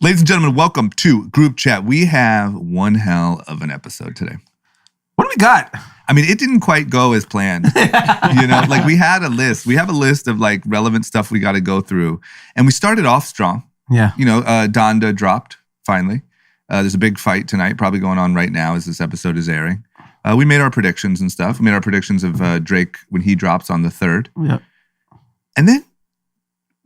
Ladies and gentlemen, welcome to Group Chat. We have one hell of an episode today. What do we got? I mean, it didn't quite go as planned. Like we had a list. We have a list of like relevant stuff we got to go through. And we started off strong. Yeah. Donda dropped finally. There's a big fight tonight probably going on right now as this episode is airing. We made our predictions and stuff. We made our predictions of Drake when he drops on the 3rd. Yeah. And then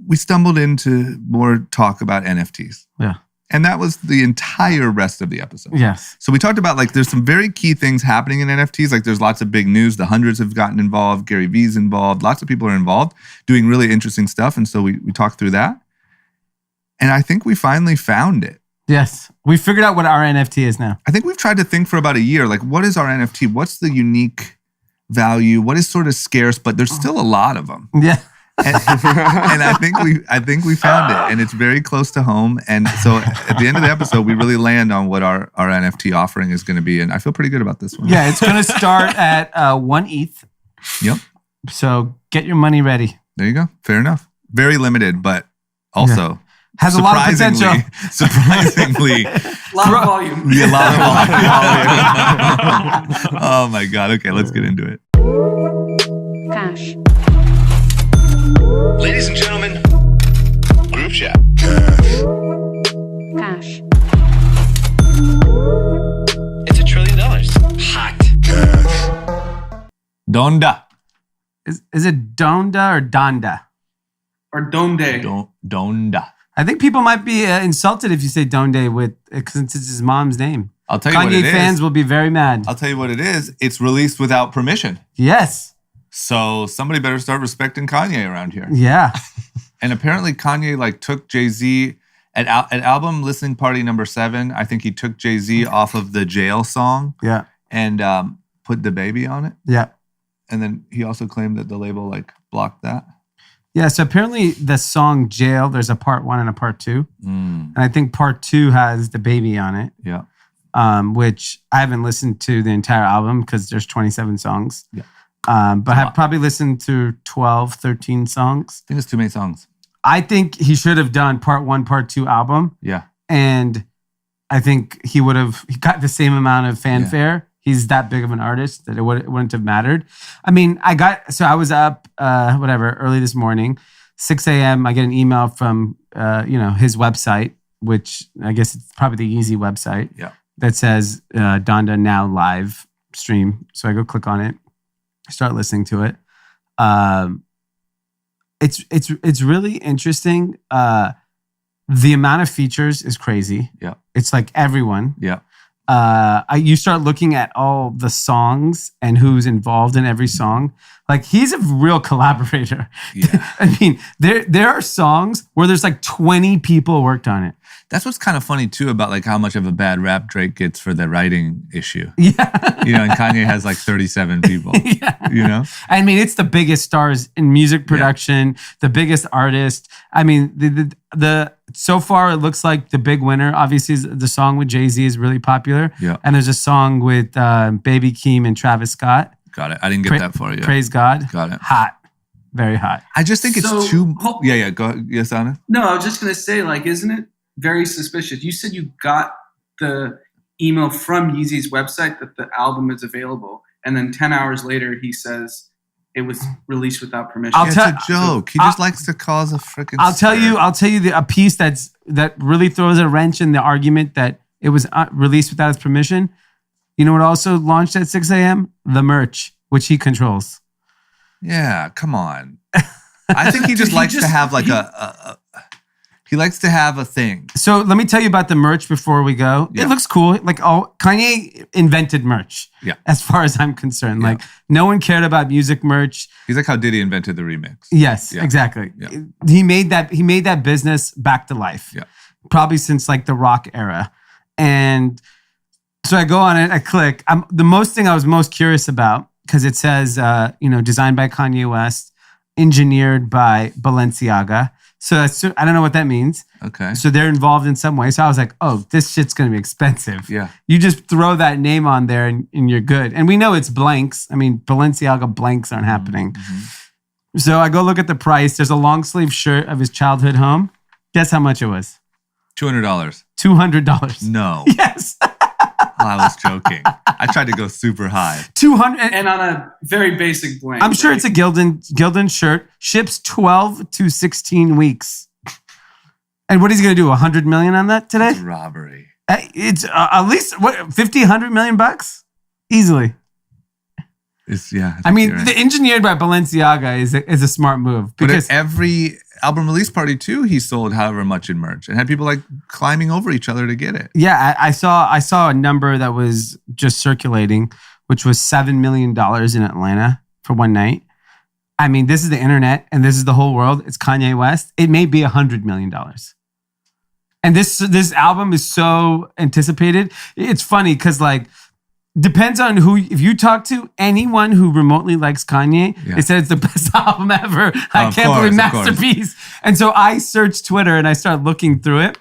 we stumbled into more talk about NFTs. Yeah. And that was the entire rest of the episode. Yes. So we talked about like there's some very key things happening in NFTs. Like there's lots of big news. The hundreds have gotten involved. Gary Vee's involved. Lots of people are involved doing really interesting stuff. And so we talked through that. And I think we finally found it. Yes. We figured out what our NFT is now. I think we've tried to think for about a year. Like what is our NFT? What's the unique value? What is sort of scarce? But there's still a lot of them. Yeah. And I think we found it, and it's very close to home. And so at the end of the episode, we really land on what our NFT offering is going to be, and I feel pretty good about this one. Yeah, it's going to start at 1 ETH. Yep. So get your money ready. There you go. Fair enough. Very limited, but also has a lot of potential. Surprisingly, a lot of volume. Yeah, a lot of volume. Oh my God. Okay, let's get into it. Cash. Ladies and gentlemen, Group Chat. Cash. It's $1 trillion. Hot. Donda. Is it Donda or Donda? Or Donde. Donda. I think people might be insulted if you say Donde since it's his mom's name. I'll tell you what it is. Kanye fans will be very mad. I'll tell you what it is. It's released without permission. Yes. So somebody better start respecting Kanye around here. Yeah. And apparently Kanye like took Jay-Z at album listening party number 7. I think he took Jay-Z off of the Jail song. Yeah. And put the baby on it. Yeah. And then he also claimed that the label like blocked that. Yeah. So apparently the song Jail, there's a part 1 and a part 2. And I think part 2 has the baby on it. Yeah. Which I haven't listened to the entire album because there's 27 songs. Yeah. But I've probably listened to 12, 13 songs. I think it's too many songs. I think he should have done part 1, part 2 album. Yeah. And I think he got the same amount of fanfare. Yeah. He's that big of an artist that it wouldn't have mattered. I mean, I was up, early this morning, 6 a.m. I get an email from, his website, which I guess it's probably the easy website. Yeah. That says Donda now live stream. So I go click on it. Start listening to it. It's really interesting. The amount of features is crazy. Yeah. It's like everyone. Yeah. You start looking at all the songs and who's involved in every song. Like he's a real collaborator. Yeah. I mean, there are songs where there's like 20 people worked on it. That's what's kind of funny too about like how much of a bad rap Drake gets for the writing issue. Yeah. And Kanye has like 37 people. Yeah. I mean, it's the biggest stars in music production, the biggest artist. I mean, the so far it looks like the big winner, obviously, is the song with Jay-Z is really popular. Yeah. And there's a song with Baby Keem and Travis Scott. Got it. I didn't get that far yet. Praise God. Got it. Hot. Very hot. I just think it's too... Yeah. Go ahead. Yes, Anna? No, I was just going to say, like, isn't it very suspicious? You said you got the email from Yeezy's website that the album is available. And then 10 hours later, he says it was released without permission. It's a joke. He just likes to cause a freaking I'll tell you a piece that really throws a wrench in the argument that it was released without his permission. You know what also launched at 6 a.m.? The merch, which he controls. Yeah, come on. I think he just likes to have like he likes to have a thing. So let me tell you about the merch before we go. Yeah. It looks cool. Like Kanye invented merch. Yeah. As far as I'm concerned. Yeah. Like no one cared about music merch. He's like how Diddy invented the remix. Yes, exactly. Yeah. He made that business back to life. Yeah. Probably since like the rock era. And so I go on it, I click. The most thing I was most curious about, because it says, designed by Kanye West, engineered by Balenciaga. So I don't know what that means. Okay. So they're involved in some way. So I was like, oh, this shit's going to be expensive. Yeah. You just throw that name on there and you're good. And we know it's blanks. I mean, Balenciaga blanks aren't happening. Mm-hmm. So I go look at the price. There's a long sleeve shirt of his childhood home. Guess how much it was? $200. $200. No. Yes. I was joking. I tried to go super high. 200. And on a very basic blank. I'm sure right? it's a Gildan shirt. Ships 12 to 16 weeks. And what is he going to do? 100 million on that today? It's robbery. It's at least what 50, 100 million bucks? Easily. I mean, right. the engineered by Balenciaga is a smart move But because at every album release party too, he sold however much in merch and had people like climbing over each other to get it. yeah, I saw a number that was just circulating, which was $7 million in Atlanta for one night. I mean, this is the internet and this is the whole world. It's Kanye West. It may be $100 million. And this album is so anticipated. It's funny because like depends on who. If you talk to anyone who remotely likes Kanye, they said it's the best album ever. I can't believe masterpiece. And so I searched Twitter and I started looking through it.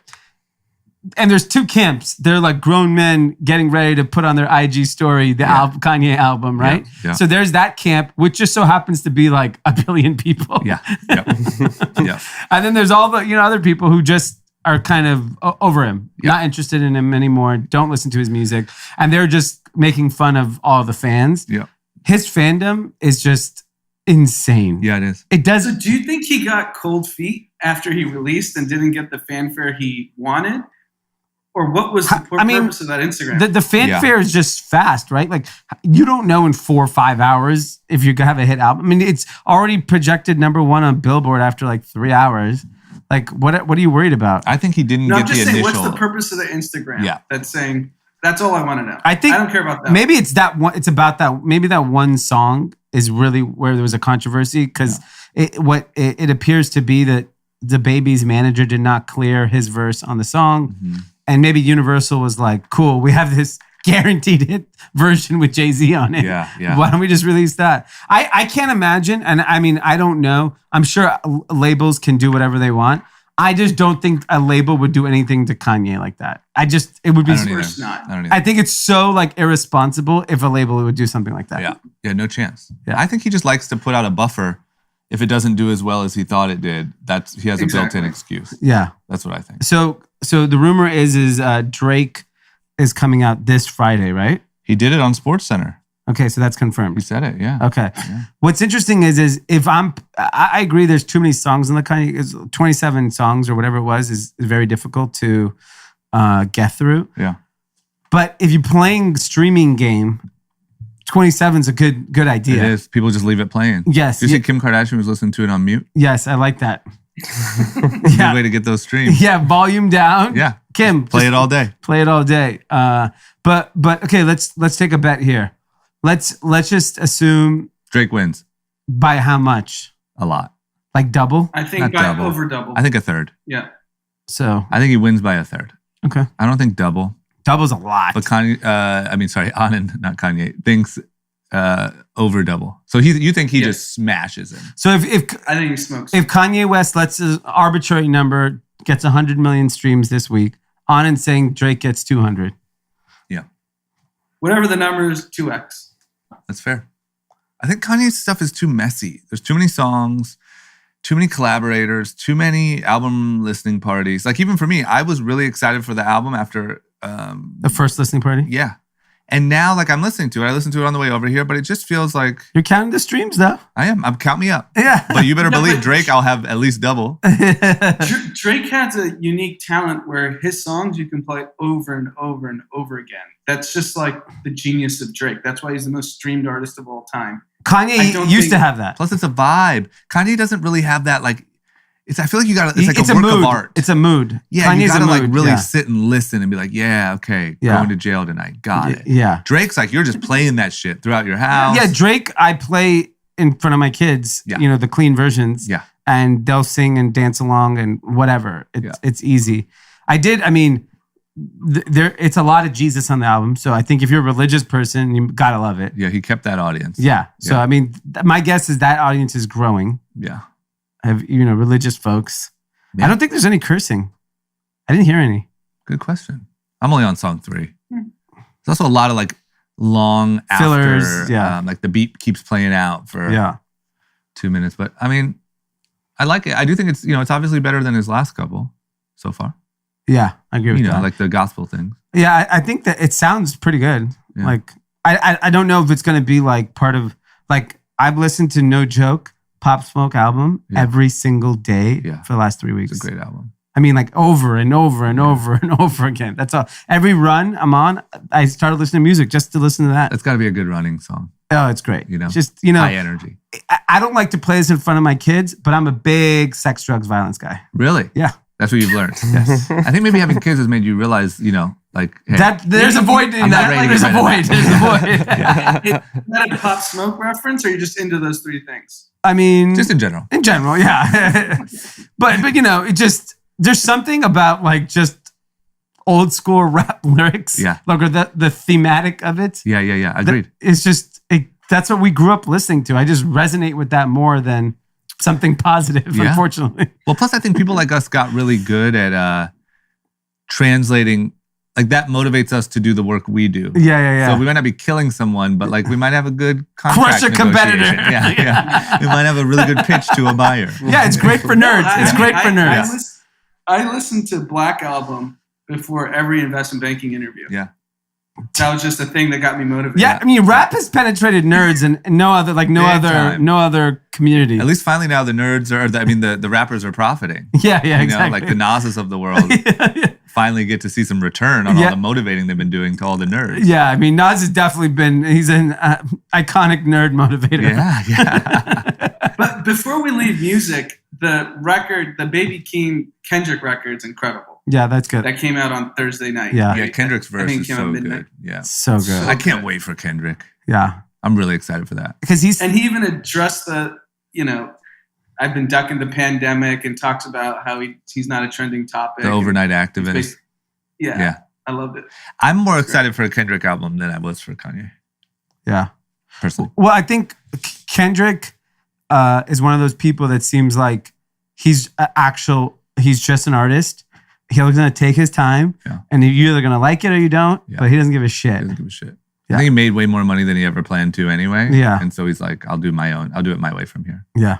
And there's two camps. They're like grown men getting ready to put on their IG story the Kanye album, right? Yeah. So there's that camp, which just so happens to be like 1 billion people. Yeah. Yeah. And then there's all the other people who just are kind of over him, not interested in him anymore, don't listen to his music, and they're just making fun of all the fans. Yeah. His fandom is just insane. Yeah, it is. It does. So do you think he got cold feet after he released and didn't get the fanfare he wanted? Or what was the purpose of that Instagram? The fanfare is just fast, right? Like you don't know in 4 or 5 hours if you have a hit album. I mean, it's already projected number 1 on Billboard after like 3 hours. Like, what are you worried about? I think he didn't I'm get just the saying, initial. what's the purpose of the Instagram? Yeah. That's saying, that's all I want to know. I don't care about that. Maybe it's that one. It's about that. Maybe that one song is really where there was a controversy because it appears to be that the Baby's manager did not clear his verse on the song. Mm-hmm. And maybe Universal was like, cool, we have this guaranteed hit version with Jay-Z on it. Yeah. Why don't we just release that? I can't imagine. And I mean, I don't know. I'm sure labels can do whatever they want. I just don't think a label would do anything to Kanye like that. It would be. Of course not. I think it's so like irresponsible if a label would do something like that. Yeah, no chance. Yeah. I think he just likes to put out a buffer. If it doesn't do as well as he thought it did, he has a built-in excuse. Yeah. That's what I think. So the rumor is Drake is coming out this Friday, right? He did it on SportsCenter. Okay, so that's confirmed. He said it, yeah. Okay. Yeah. What's interesting is if I agree there's too many songs in the Kanye, 27 songs or whatever it was is very difficult to get through. Yeah. But if you're playing streaming game, 27 is a good idea. It is. People just leave it playing. Yes. Did you see Kim Kardashian was listening to it on mute? Yes, I like that. Good way to get those streams. Yeah, volume down. Yeah. Kim, Play it all day. Play it all day. But okay, let's take a bet here. Let's just assume Drake wins. by how much? A lot. Like double? I think Not by double. over double. I think a third. Yeah. So I think he wins by a third. okay, I don't think double. double's a lot. But Kanye, Anand, not Kanye, thinks over double. So you think he just smashes him? So if I think he smokes. if Kanye West lets his arbitrary number gets 100 million streams this week, Anand saying Drake gets 200. Yeah. Whatever the number is, 2x. That's fair. I think Kanye's stuff is too messy. There's too many songs, too many collaborators, too many album listening parties. Like even for me, I was really excited for the album after The first listening party? yeah. And now like I'm listening to it. I listened to it on the way over here, but it just feels like You're counting the streams though. I am. Count me up. Yeah. But you better No, believe but- Drake, I'll have at least double. Drake has a unique talent where his songs you can play over and over and over again. That's just like the genius of Drake. That's why he's the most streamed artist of all time. I Kanye don't used think- to have that. Plus it's a vibe. Kanye doesn't really have that like I feel like you got it's like It's a work mood. of art. It's a mood. Yeah, you Kanye's gotta a like mood. really yeah. sit and listen and be like, yeah, okay, Yeah. going to jail tonight. Got it. Yeah. Drake's like, you're just playing that shit throughout your house. Yeah, Drake, I play in front of my kids, Yeah. the clean versions. Yeah. And they'll sing and dance along and whatever. It's easy. It's a lot of Jesus on the album. So I think if you're a religious person, you gotta love it. Yeah, he kept that audience. Yeah. So Yeah. I mean, my guess is that audience is growing. Yeah. Have religious folks. Yeah. I don't think there's any cursing. I didn't hear any. Good question. I'm only on song 3. There's also a lot of like long Fillers, after, yeah. like the beat keeps playing out for 2 minutes. But I mean, I like it. I do think it's, it's obviously better than his last couple so far. Yeah, I agree with You know, that. like the gospel things. Yeah, I think that it sounds pretty good. Yeah. Like, I don't know if it's going to be like part of, like, I've listened to No Joke Pop Smoke album every single day for the last 3 weeks. It's a great album. I mean, like over and over and over and over again. That's all. Every run I'm on, I started listening to music just to listen to that. That's got to be a good running song. Oh, it's great. You know, just, you know, high energy. I don't like to play this in front of my kids, but I'm a big sex, drugs, violence guy. Really? Yeah. That's what you've learned. Yes. I think maybe having kids has made you realize, you know, like, hey, That there's a void in not ready that. to There's a get rid of void. There's a void. Is that a Pop Smoke reference, or are you just into those three things? I mean, just in general. in general, yeah. but you know, it just, there's something about like just old school rap lyrics. Yeah. Like or the thematic of it. Yeah. Agreed. It's just, that's what we grew up listening to. I just resonate with that more than something positive, Yeah. unfortunately. Well, plus I think people like us got really good at translating. Like that motivates us to do the work we do. Yeah. So we might not be killing someone, but like we might have a good contract Crush a competitor. negotiation. Yeah. We might have a really good pitch to a buyer. Yeah, it's great for nerds. It's great for nerds. I listened to Black Album before every investment banking interview. Yeah. That was just a thing that got me motivated. Yeah, I mean, rap has penetrated nerds and no other, like no Big other, time. no other community. At least finally now the nerds are, the rappers are profiting. Yeah, You know, exactly. like the Nas's of the world finally get to see some return on all the motivating they've been doing to all the nerds. Yeah, I mean, Nas has definitely been, he's an iconic nerd motivator. Yeah. But before we leave music, the record, the Baby Keem Kendrick record's incredible. Yeah, that's good. That came out on Thursday night. Yeah. Yeah, Kendrick's I verse think it is came out so midnight. good. Yeah. So good. I can't wait for Kendrick. Yeah. I'm really excited for that. Because he's, And he even addressed the, you know, I've been ducking the pandemic, and talks about how he's not a trending topic. The overnight And activist. he's yeah, Yeah. I loved it. I'm more excited for a Kendrick album than I was for Kanye, yeah. personally. Well, I think Kendrick is one of those people that seems like he's just an artist. He's going to take his time, and you're either going to like it or you don't, but he doesn't give a shit. He doesn't give a shit. Yeah. I think he made way more money than he ever planned to anyway. Yeah. And so he's like, I'll do it my way from here. Yeah.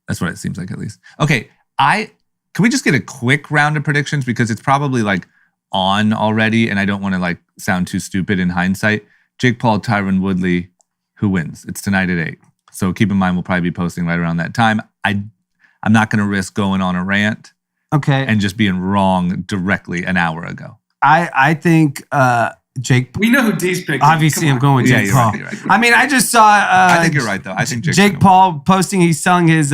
That's what it seems like, at least. Okay. Can we just get a quick round of predictions? Because it's probably like on already, and I don't want to like sound too stupid in hindsight. Jake Paul, Tyron Woodley, who wins? It's tonight at 8. So keep in mind, we'll probably be posting right around that time. I'm not going to risk going on a rant Okay. and just being wrong directly an hour ago. I think Jake. We know who Dee's picking. Obviously, I'm going with Yeah, Jake you're Paul. right, you're right. I mean, I just saw. I think you're right, though. I think Jake Paul posting he's selling his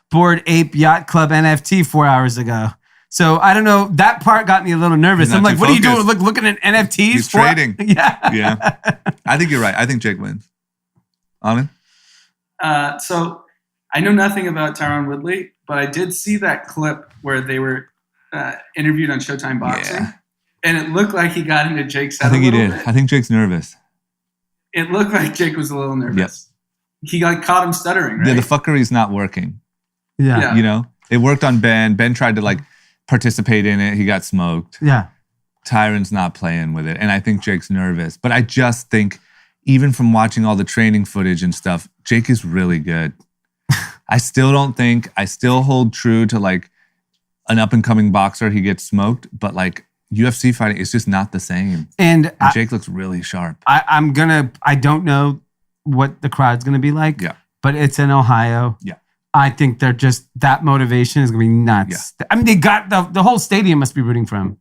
Bored Ape Yacht Club NFT 4 hours ago. So I don't know. That part got me a little nervous. He's not I'm like, too what are you doing? focused. Looking at NFTs? He's trading. Yeah. Yeah. I think you're right. I think Jake wins. Anand? So I know nothing about Tyron Woodley, but I did see that clip where they were interviewed on Showtime Boxing. Yeah. And it looked like he got into Jake's head I think a he little did. bit. I think Jake's nervous. It looked like Jake was a little nervous. Yes. He caught him stuttering, right? Yeah, the fuckery's not working. Yeah. You know? It worked on Ben. Ben tried to like participate in it. He got smoked. Yeah. Tyron's not playing with it. And I think Jake's nervous. But I just think, even from watching all the training footage and stuff, Jake is really good. I still hold true to like an up and coming boxer. He gets smoked, but like UFC fighting, it's just not the same. And Jake looks really sharp. I don't know what the crowd's going to be like, but it's in Ohio. Yeah. I think they're just, that motivation is going to be nuts. Yeah. I mean, they got the whole stadium must be rooting for him.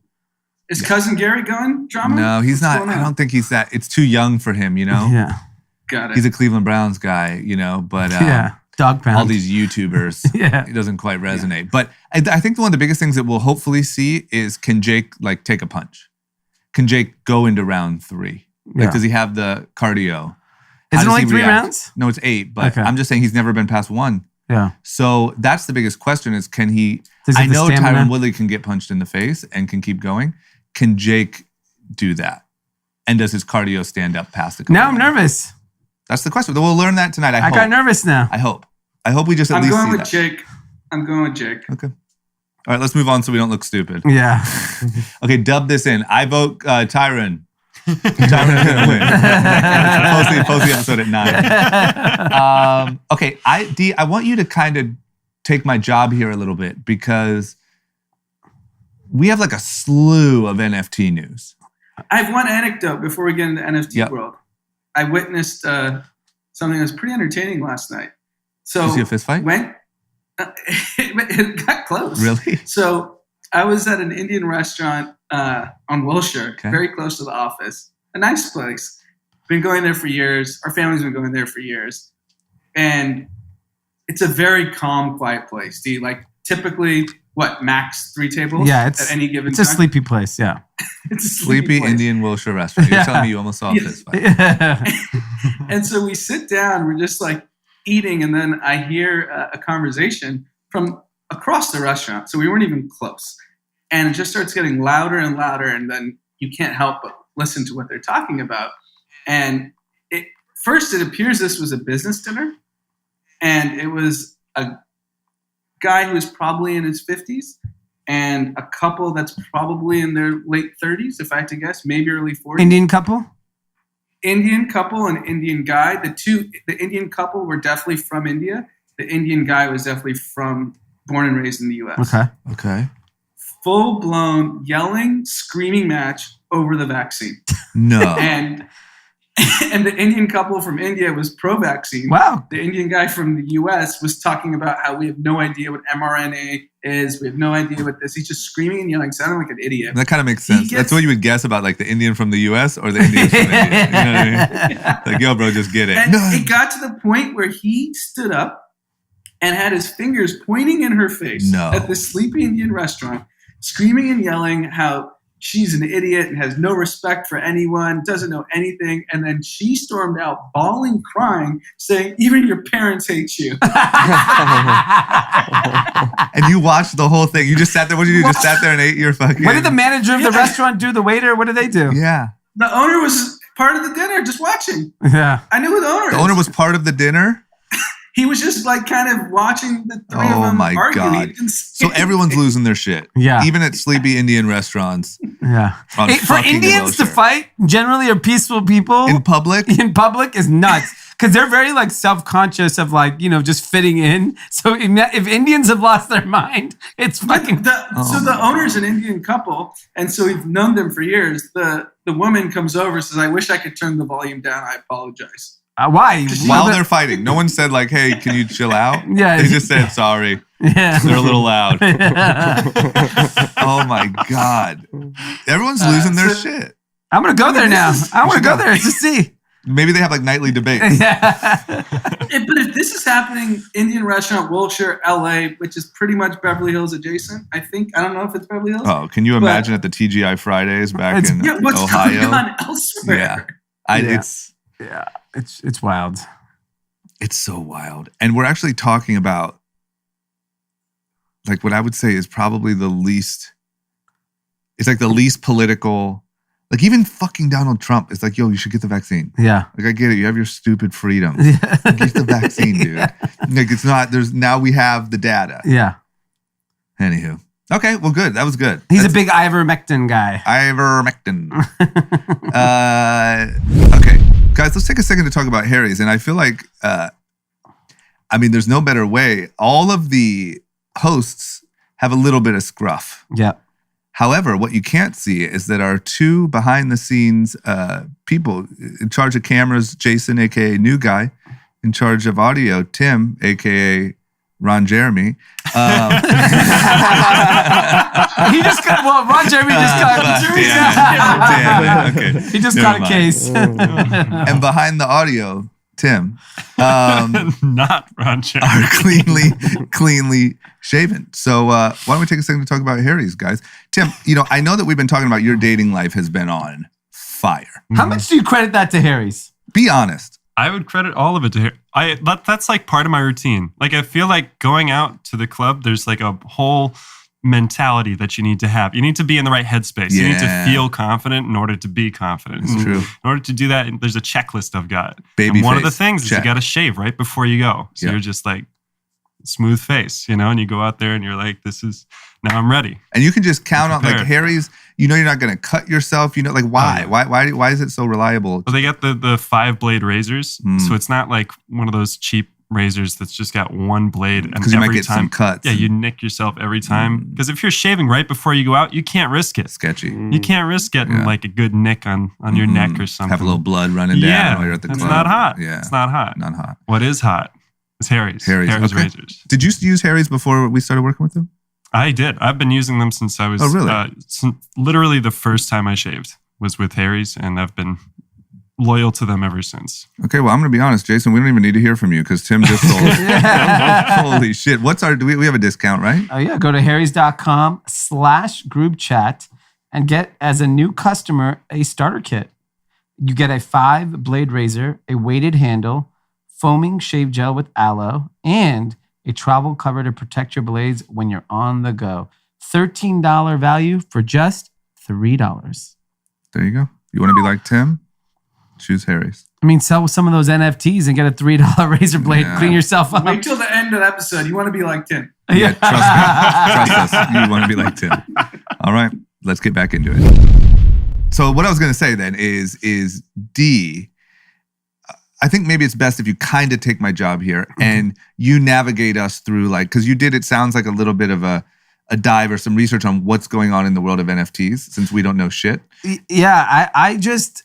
Is Cousin Gary going drama? No, he's not. I don't think he's that. It's too young for him, you know? Yeah. Got it. He's a Cleveland Browns guy, you know, but Dog pound. all these YouTubers, it doesn't quite resonate. Yeah. But I think one of the biggest things that we'll hopefully see is, can Jake like take a punch? Can Jake go into round 3? Like, does he have the cardio? Is How it does only he 3 react? rounds? No, it's 8. But Okay. I'm just saying he's never been past 1. Yeah. So that's the biggest question is, can he? Does he I have the know stamina? Tyron Woodley can get punched in the face and can keep going. Can Jake do that? And does his cardio stand up past the? Now I'm nervous. That's the question. We'll learn that tonight. I got nervous now. I hope we just at least see that. Jake. I'm going with Jake. Okay. All right, let's move on so we don't look stupid. Yeah. Okay, dub this in. I vote Tyron. Tyron's gonna win. Post the episode at 9. Okay, I want you to kind of take my job here a little bit, because we have like a slew of NFT news. I have one anecdote before we get into NFT Yep. world. I witnessed something that was pretty entertaining last night. So Did you see a fist fight? It got close. Really? So I was at an Indian restaurant on Wilshire, Okay. very close to the office. A nice place. Been going there for years. Our family's been going there for years. And it's a very calm, quiet place. Do you like typically max 3 tables? Yeah, at any given it's a time? sleepy place. Yeah. It's a Sleepy place. Indian Wilshire restaurant. You're telling me you almost saw a fist fight. And so we sit down, we're just like eating, and then I hear a conversation from across the restaurant. So we weren't even close. And it just starts getting louder and louder, and then you can't help but listen to what they're talking about. And first it appears this was a business dinner, and it was a guy who was probably in his 50s and a couple that's probably in their late 30s, if I had to guess, maybe early 40s. Indian couple? Indian couple and Indian guy. The Indian couple were definitely from India. The Indian guy was definitely born and raised in the U.S. Okay. Full-blown yelling, screaming match over the vaccine. No. And the Indian couple from India was pro-vaccine. Wow. The Indian guy from the U.S. was talking about how we have no idea what mRNA is. We have no idea what this. He's just screaming and yelling, sounding like an idiot. That kind of makes sense. That's what you would guess about like the Indian from the US or the Indian from India. You know what I mean? Like, yo, bro, just get it. And it got to the point where he stood up and had his fingers pointing in her face at this sleepy Indian restaurant, screaming and yelling how she's an idiot and has no respect for anyone, doesn't know anything. And then she stormed out, bawling, crying, saying, even your parents hate you. And you watched the whole thing. You just sat there. What did you do? Just sat there and ate your fucking... What did the manager of the restaurant do? The waiter? What did they do? Yeah. The owner was part of the dinner, just watching. Yeah. I knew who the owner is. The owner was part of the dinner? He was just like kind of watching the three of Oh them my argue. He God. didn't say So everyone's anything. losing their shit. Yeah. Even at sleepy Indian restaurants. Yeah. On For fucking Indians to Wilshire. fight, generally are peaceful people. In public? In public is nuts. Because they're very like self-conscious of like, just fitting in. So if Indians have lost their mind, it's fucking... So the owner's an Indian couple, and so we've known them for years. The woman comes over and says, I wish I could turn the volume down. I apologize. Why? While they're fighting. No one said like, hey, can you chill out? Yeah. They just said, sorry. Yeah. They're a little loud. Oh my God. Everyone's losing their shit. I'm going to go there now. I want to go there to see. Maybe they have like nightly debates. Yeah. But if this is happening, Indian restaurant, Wilshire, LA, which is pretty much Beverly Hills adjacent, I think. I don't know if it's Beverly Hills. Oh, can you imagine at the TGI Fridays back in what's Ohio? going on elsewhere? Yeah. It's wild. It's so wild. And we're actually talking about like what I would say is probably the least political. Like even fucking Donald Trump is like, yo, you should get the vaccine. Yeah. Like I get it. You have your stupid freedom. Yeah. Get the vaccine, dude. Like it's not, now we have the data. Yeah. Anywho. Okay, well good. That was good. He's a big ivermectin guy. Ivermectin. Okay. Guys, let's take a second to talk about Harry's. And I feel like, there's no better way. All of the hosts have a little bit of scruff. Yeah. However, what you can't see is that our two behind-the-scenes people in charge of cameras, Jason, a.k.a. New Guy, in charge of audio, Tim, a.k.a. Ron Jeremy. Ron Jeremy just got Damn it. Okay. He just Never got a case. And behind the audio, Tim, not Ron Jeremy. are cleanly shaven. So why don't we take a second to talk about Harry's, guys? Tim, I know that we've been talking about your dating life has been on fire. How much do you credit that to Harry's? Be honest. I would credit all of it to her. That's like part of my routine. Like I feel like going out to the club, there's like a whole mentality that you need to have. You need to be in the right headspace. You need to feel confident in order to be confident. It's true. In order to do that, there's a checklist I've got. Baby and one of the face. things is Check. you got to shave right before you go. So Yeah. you're just like smooth face, and you go out there and you're like, now I'm ready. And you can just count on like Prepared. Harry's, you're not going to cut yourself. Like why? Oh, yeah. Why is it so reliable? So they got the 5-blade razors. So it's not like one of those cheap razors that's just got one blade, and Because you might get time, some cuts. yeah, you nick yourself every time. Because if you're shaving right before you go out, you can't risk it. Sketchy. You can't risk getting like a good nick on your neck or something. Have a little blood running down while you're at the club. It's not hot. Yeah. It's not hot. Not hot. What is hot is Harry's. Harry's okay. razors. Did you use Harry's before we started working with them? I did. I've been using them since I was literally the first time I shaved was with Harry's, and I've been loyal to them ever since. Okay, well, I'm going to be honest, Jason. We don't even need to hear from you because Tim just sold it. Holy shit! What's our? We have a discount, right? Oh yeah, go to harrys.com/group chat and get as a new customer a starter kit. You get a 5-blade razor, a weighted handle, foaming shave gel with aloe, and a travel cover to protect your blades when you're on the go. $13 value for just $3. There you go. You want to be like Tim? Choose Harry's. I mean, sell some of those NFTs and get a $3 razor blade. Yeah. Clean yourself up. Wait till the end of the episode. You want to be like Tim. Yeah, trust us. You want to be like Tim. All right, let's get back into it. So what I was going to say then is Dee, I think maybe it's best if you kind of take my job here and you navigate us through because you did, it sounds like a little bit of a dive or some research on what's going on in the world of NFTs since we don't know shit. Yeah, I just,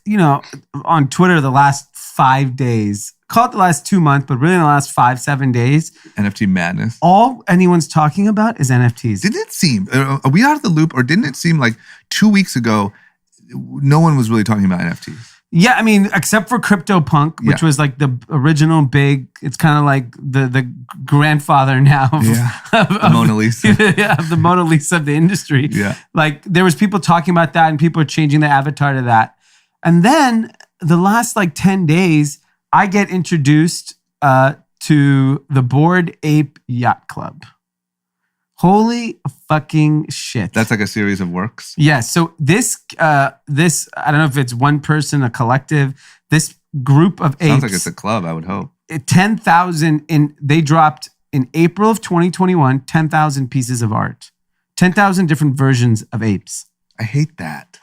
on Twitter the last 5 days, call it the last 2 months, but really in the last 5-7 days. NFT madness. All anyone's talking about is NFTs. Didn't it seem, are we out of the loop or didn't it seem like 2 weeks ago, no one was really talking about NFTs? Yeah, I mean, except for CryptoPunk, which was like the original big, it's kind of like the grandfather now of the Mona Lisa. Of the Mona Lisa of the industry. Yeah. Like there was people talking about that and people are changing the avatar to that. And then the last 10 days, I get introduced to the Bored Ape Yacht Club. Holy fucking shit. That's like a series of works? Yeah. So this, I don't know if it's one person, a collective, this group of apes. Sounds like it's a club, I would hope. 10,000, they dropped in April of 2021, 10,000 pieces of art. 10,000 different versions of apes. I hate that.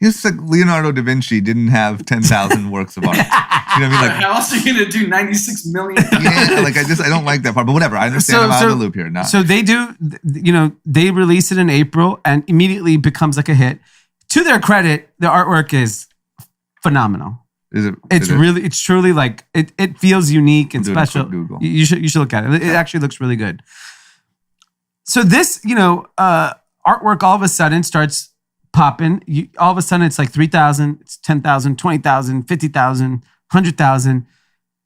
It's like Leonardo da Vinci didn't have 10,000 works of art. You know what I mean? How else are you going to do 96 million? Yeah, I don't like that part, but whatever. I understand I'm out of the loop here. So they do, they release it in April and immediately becomes like a hit. To their credit, the artwork is phenomenal. Is it? It's truly it feels unique and special. Google. You should look at it. It actually looks really good. So this, artwork all of a sudden starts popping. All of a sudden it's like 3,000, it's 10,000, 20,000, 50,000, 100,000.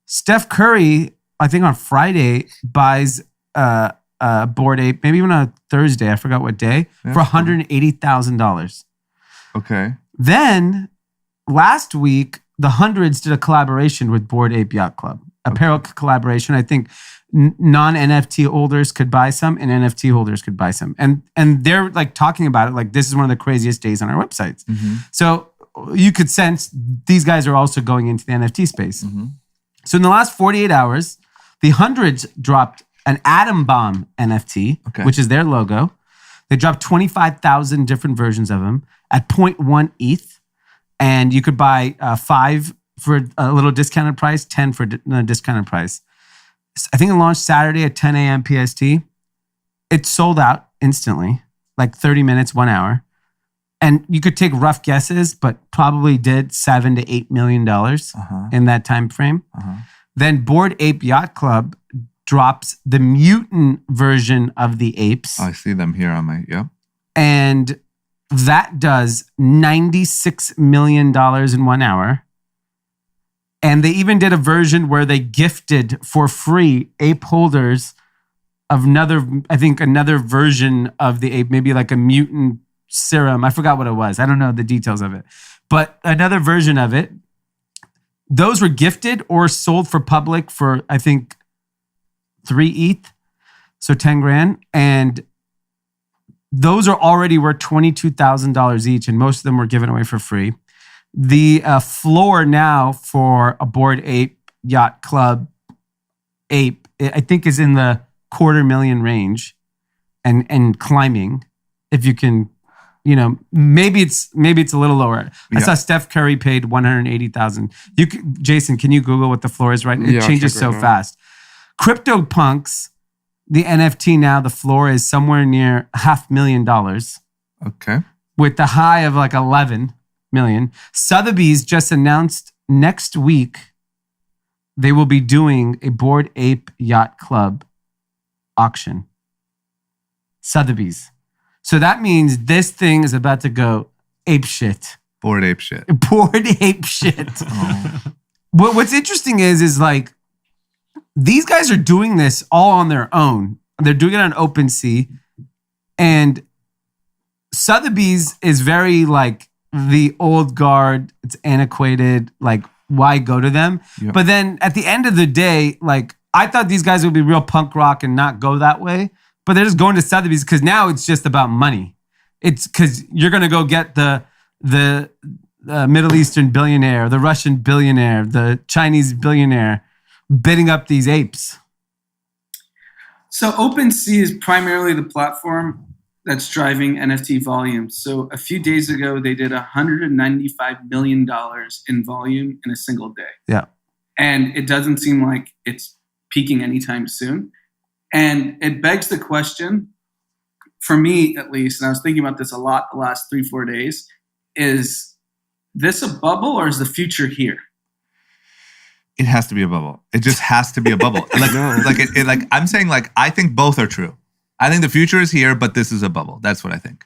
Steph Curry, I think on Friday, buys Bored Ape, maybe even on a Thursday, I forgot what day, for $180,000. Okay. Then last week, the Hundreds did a collaboration with Bored Ape Yacht Club, apparel collaboration. I think non-NFT holders could buy some and NFT holders could buy some. And they're talking about it this is one of the craziest days on our websites. Mm-hmm. So you could sense these guys are also going into the NFT space. Mm-hmm. So in the last 48 hours, the Hundreds dropped an Atom Bomb NFT, which is their logo. They dropped 25,000 different versions of them at 0.1 ETH. And you could buy 5 for a little discounted price, 10 for a discounted price. I think it launched Saturday at 10 a.m. PST. It sold out instantly, 30 minutes, 1 hour. And you could take rough guesses, but probably did $7 to $8 million in that time frame. Then Bored Ape Yacht Club drops the mutant version of the apes. I see them here on my, And that does $96 million in 1 hour. And they even did a version where they gifted for free ape holders of another version of the ape, maybe like a mutant serum. I forgot what it was. I don't know the details of it. But another version of it, those were gifted or sold for public for, I think, 3 ETH, so 10 grand. And those are already worth $22,000 each, and most of them were given away for free. The floor now for a Bored Ape Yacht Club ape, I think, is in the $250,000 range, and climbing. If you can, maybe it's a little lower. I saw Steph Curry paid $180,000. Jason, can you Google what the floor is right now? It changes so fast. CryptoPunks, the NFT now, the floor is somewhere near $500,000 Okay. with the high of like 11 million. Sotheby's just announced next week they will be doing a Bored Ape Yacht Club auction. Sotheby's. So that means this thing is about to go ape shit. Bored ape shit. Bored ape shit. What's interesting is like these guys are doing this all on their own. They're doing it on OpenSea, and Sotheby's is very like the old guard. It's antiquated. Like, why go to them? Yep. But then at the end of the day, like I thought these guys would be real punk rock and not go that way. But they're just going to Sotheby's because now it's just about money. It's because you're gonna go get the Middle Eastern billionaire, the Russian billionaire, the Chinese billionaire bidding up these apes. So OpenSea is primarily the platform that's driving NFT volume. So a few days ago, they did $195 million in volume in a single day. Yeah. And it doesn't seem like it's peaking anytime soon. And it begs the question, for me at least, and I was thinking about this a lot the last 3-4 days, is this a bubble or is the future here? It has to be a bubble. It just has to be a bubble. Like I'm saying, like, I think both are true. I think the future is here, but this is a bubble. That's what I think.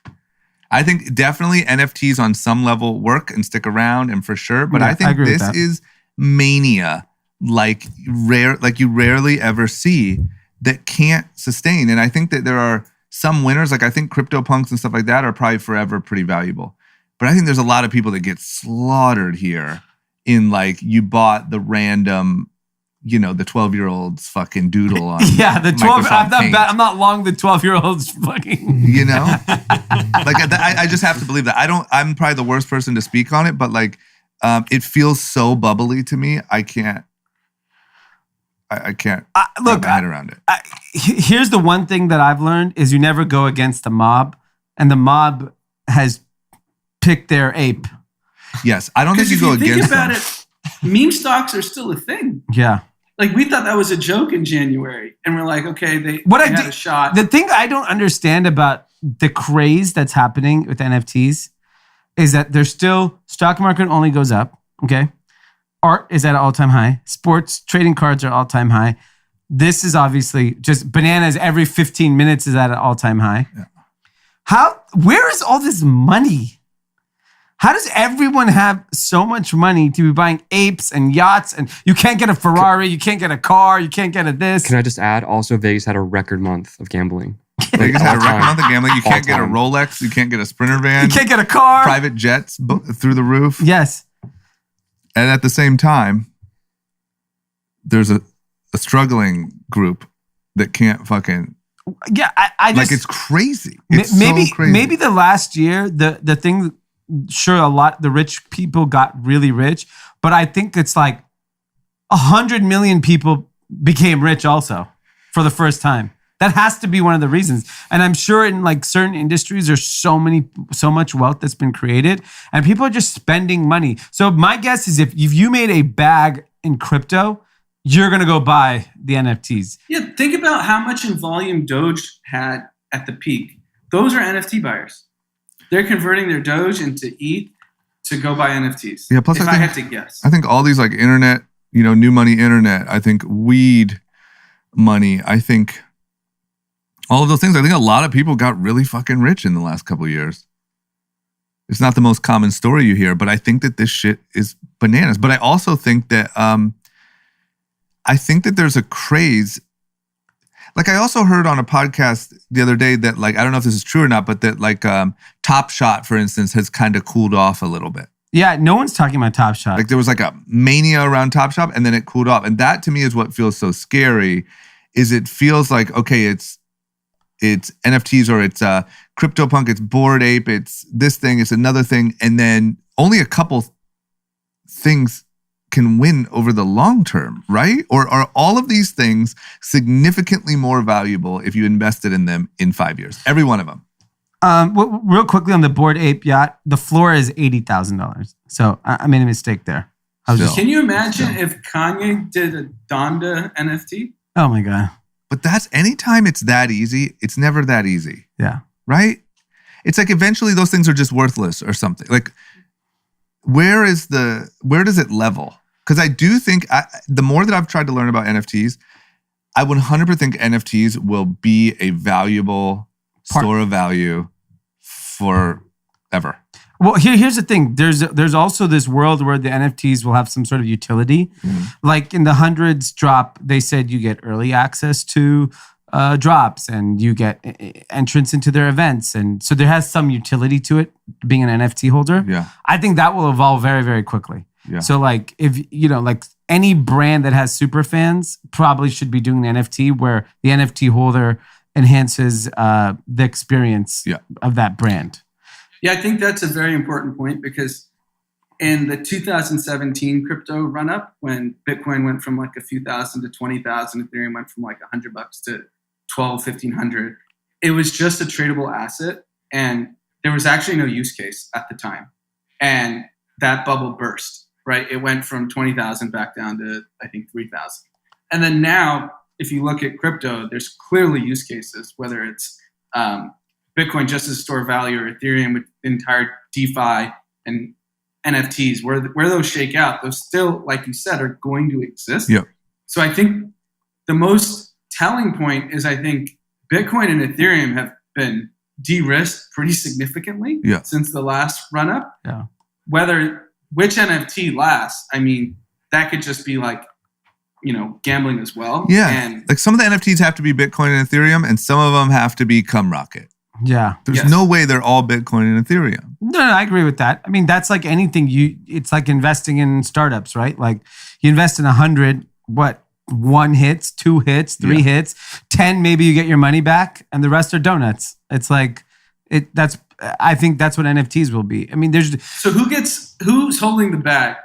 I think definitely NFTs on some level work and stick around, and for sure. But Yeah, I think I agree with this that. is mania, like you rarely ever see, that can't sustain. And I think that there are some winners. Like I think CryptoPunks and stuff like that are probably forever pretty valuable. But I think there's a lot of people that get slaughtered here in like you bought the random, the 12-year-old's fucking doodle on Yeah, the 12. Microsoft Paint. I'm not long the 12-year-olds fucking. I just have to believe that. I'm probably the worst person to speak on it, but like it feels so bubbly to me. I can't wrap my head around it. Here's the one thing that I've learned is you never go against the mob, and the mob has picked their ape. Yes, I don't think you go against them. Think about it, meme stocks are still a thing. Yeah. Like we thought that was a joke in January, and we're like, okay, they had a shot. The thing I don't understand about the craze that's happening with NFTs is that there's still stock market only goes up. Okay. Art is at an all-time high. Sports trading cards are all-time high. This is obviously just bananas every 15 minutes is at an all-time high. Yeah. Where is all this money? How does everyone have so much money to be buying apes and yachts, and you can't get a Ferrari, you can't get a car, you can't get a this? Can I just add, also Vegas had a record month of gambling. Vegas had a record month of gambling. You All can't get a time. Rolex, you can't get a Sprinter van, You can't get a car. private jets through the roof. Yes. And at the same time, there's a struggling group that can't fucking, Yeah, I just... like, it's crazy. It's maybe so crazy. maybe the last year the thing, sure, the rich people got really rich, but I think it's like 100 million people became rich also for the first time. That has to be one of the reasons. And I'm sure in like certain industries there's so much wealth that's been created and people are just spending money. So my guess is if you made a bag in crypto, you're going to go buy the NFTs. Yeah, think about how much in volume Doge had at the peak. Those are NFT buyers. They're converting their Doge into ETH to go buy NFTs. Yeah, plus if I I think- had to guess. I think all these like internet, new money internet, I think weed money, I think all of those things, I think a lot of people got really fucking rich in the last couple of years. It's not the most common story you hear, but I think that this shit is bananas. But I also think that there's a craze. Like I also heard on a podcast the other day that like, I don't know if this is true or not, but that like Top Shot, for instance, has kind of cooled off a little bit. Yeah, no one's talking about Top Shot. Like there was like a mania around Top Shot and then it cooled off. And that to me is what feels so scary, is it feels like, okay, it's NFTs or it's CryptoPunk, it's Bored Ape, it's this thing, it's another thing. And then only a couple things can win over the long term, right? Or are all of these things significantly more valuable if you invested in them in 5 years? Every one of them. Real quickly on the Bored Ape Yacht, the floor is $80,000. So I made a mistake there. Can you imagine if Kanye did a Donda NFT? Oh my God. But that's anytime it's that easy, it's never that easy, Yeah. right? It's like eventually those things are just worthless or something. Like, where does it level? Because I do think the more that I've tried to learn about NFTs, I 100% think NFTs will be a valuable store of value forever. Well, here's the thing. There's also this world where the NFTs will have some sort of utility. Like in the hundreds drop, they said you get early access to drops and you get entrance into their events. And so there has some utility to it being an NFT holder. Yeah. I think that will evolve very, very quickly. Yeah. So like if, like any brand that has super fans probably should be doing an NFT where the NFT holder enhances the experience of that brand. Yeah, I think that's a very important point because in the 2017 crypto run-up, when Bitcoin went from like a few thousand to 20,000, Ethereum went from like $100 to 1,500. It was just a tradable asset, and there was actually no use case at the time. And that bubble burst, right? It went from 20,000 back down to I think 3,000. And then now, if you look at crypto, there's clearly use cases, whether it's Bitcoin just as a store of value or Ethereum with the entire DeFi and NFTs, where those shake out, those still, like you said, are going to exist. Yep. So I think the most telling point is I think Bitcoin and Ethereum have been de-risked pretty significantly since the last run-up. Yeah. Which NFT lasts, I mean, that could just be like, gambling as well. Yeah. And like some of the NFTs have to be Bitcoin and Ethereum, and some of them have to be Rocket. Yeah. There's no way they're all Bitcoin and Ethereum. No, I agree with that. I mean, that's like anything. It's like investing in startups, right? Like you invest in 100, 1 hits, 2 hits, 3 hits, 10, maybe you get your money back, and the rest are donuts. It's like I think that's what NFTs will be. I mean, so who's holding the bag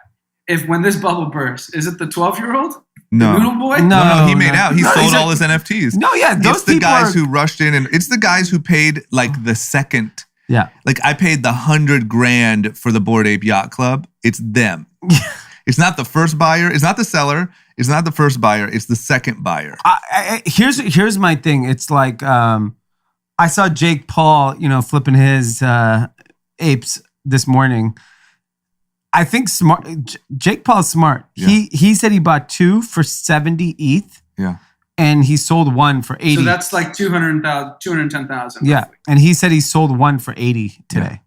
when this bubble bursts? Is it the 12-year-old? No. The noodle boy? No, he made out. He sold all his NFTs. No, yeah, those it's the people guys who rushed in, and it's the guys who paid like the second. Yeah. Like I paid the $100,000 for the Bored Ape Yacht Club. It's them. It's not the first buyer. It's not the seller. It's not the first buyer. It's the second buyer. Here's my thing. It's like I saw Jake Paul, flipping his apes this morning. I think Jake Paul's smart. Yeah. He said he bought 2 for 70 ETH. Yeah. And he sold 1 for 80. So that's like 210,000. Yeah. And he said he sold 1 for 80 today. Yeah.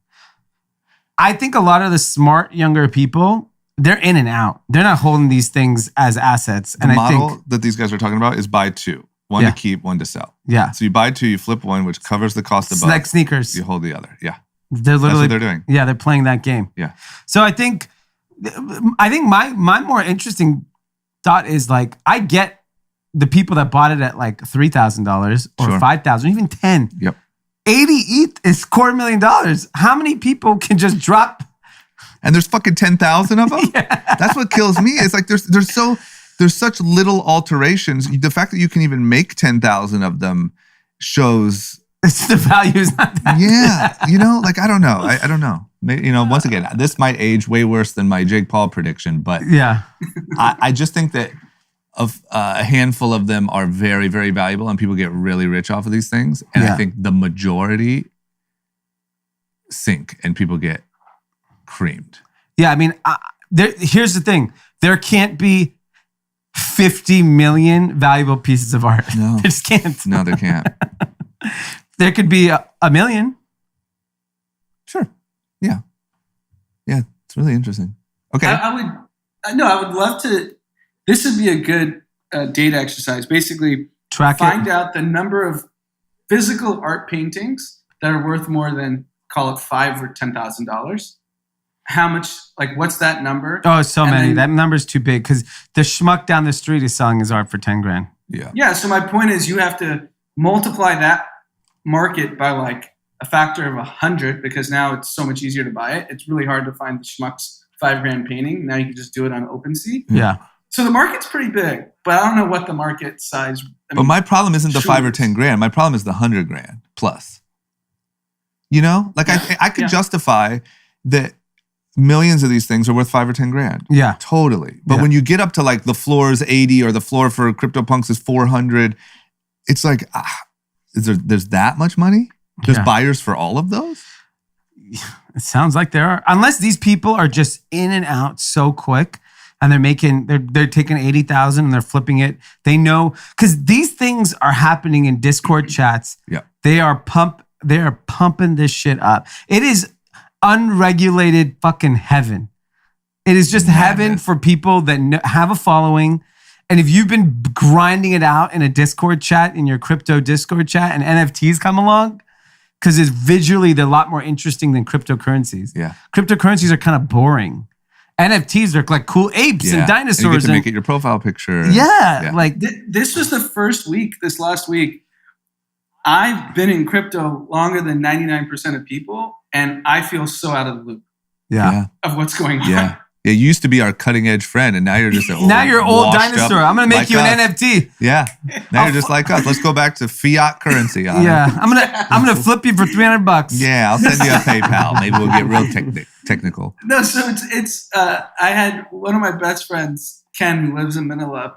I think a lot of the smart younger people, they're in and out. They're not holding these things as assets. The model that these guys are talking about is buy 2. 1 to keep, 1 to sell. Yeah. So you buy 2, you flip 1, which covers the cost above. It's like sneakers. You hold the other. Yeah. They're literally, that's what they're doing. Yeah, they're playing that game. Yeah. So I think my more interesting thought is like, I get the people that bought it at like $3,000 or $5,000, even 10. Yep. 80 ETH is $250,000. How many people can just drop? And there's fucking 10,000 of them. Yeah. That's what kills me. It's like there's such little alterations. The fact that you can even make 10,000 of them shows. The value is not that. Yeah, like I don't know. I don't know. Once again, this might age way worse than my Jake Paul prediction, but yeah, I just think that a handful of them are very, very valuable, and people get really rich off of these things. And I think the majority sink, and people get creamed. Yeah, I mean, here's the thing: there can't be 50 million valuable pieces of art. No, they just can't. No, they can't. There could be a million. Sure. Yeah. Yeah. It's really interesting. Okay. I would love to. This would be a good data exercise. Basically, find out the number of physical art paintings that are worth more than, call it $5,000 or $10,000. How much? Like, what's that number? Oh, so many. That number's too big because the schmuck down the street is selling his art for $10,000. Yeah. Yeah. So my point is, you have to multiply that market by like a factor of 100 because now it's so much easier to buy it. It's really hard to find the schmuck's $5,000 painting. Now you can just do it on OpenSea. Yeah. So the market's pretty big, but I don't know what the market size. But my problem isn't the $5,000 or $10,000. My problem is the $100,000 plus. Like I could justify that millions of these things are worth 5 or 10 grand. Yeah. Totally. But Yeah. when you get up to like the floor is 80 or the floor for CryptoPunks is 400, it's like, there's that much money? There's Yeah. buyers for all of those? It sounds like there are. Unless these people are just in and out so quick and they're taking 80,000 and they're flipping it. They know, because these things are happening in Discord chats. Yeah. They are pumping this shit up. It is unregulated fucking heaven. It is just heaven for people that have a following. And if you've been grinding it out in a Discord chat, in your crypto Discord chat, and NFTs come along, because it's visually, they're a lot more interesting than cryptocurrencies. Yeah. Cryptocurrencies are kind of boring. NFTs are like cool apes and dinosaurs. And you get to make it your profile picture. Yeah. Like This was the first week, this last week. I've been in crypto longer than 99% of people, and I feel so out of the loop yeah. of what's going on. Yeah. Yeah, you used to be our cutting edge friend, and now you're just an Now you're old washed dinosaur. up I'm gonna make like you an us. NFT. Yeah. Now you're just like us. Let's go back to fiat currency. Yeah. I'm gonna flip you for $300. Yeah, I'll send you a PayPal. Maybe we'll get real technical. No, so it's I had one of my best friends, Ken, who lives in Manila,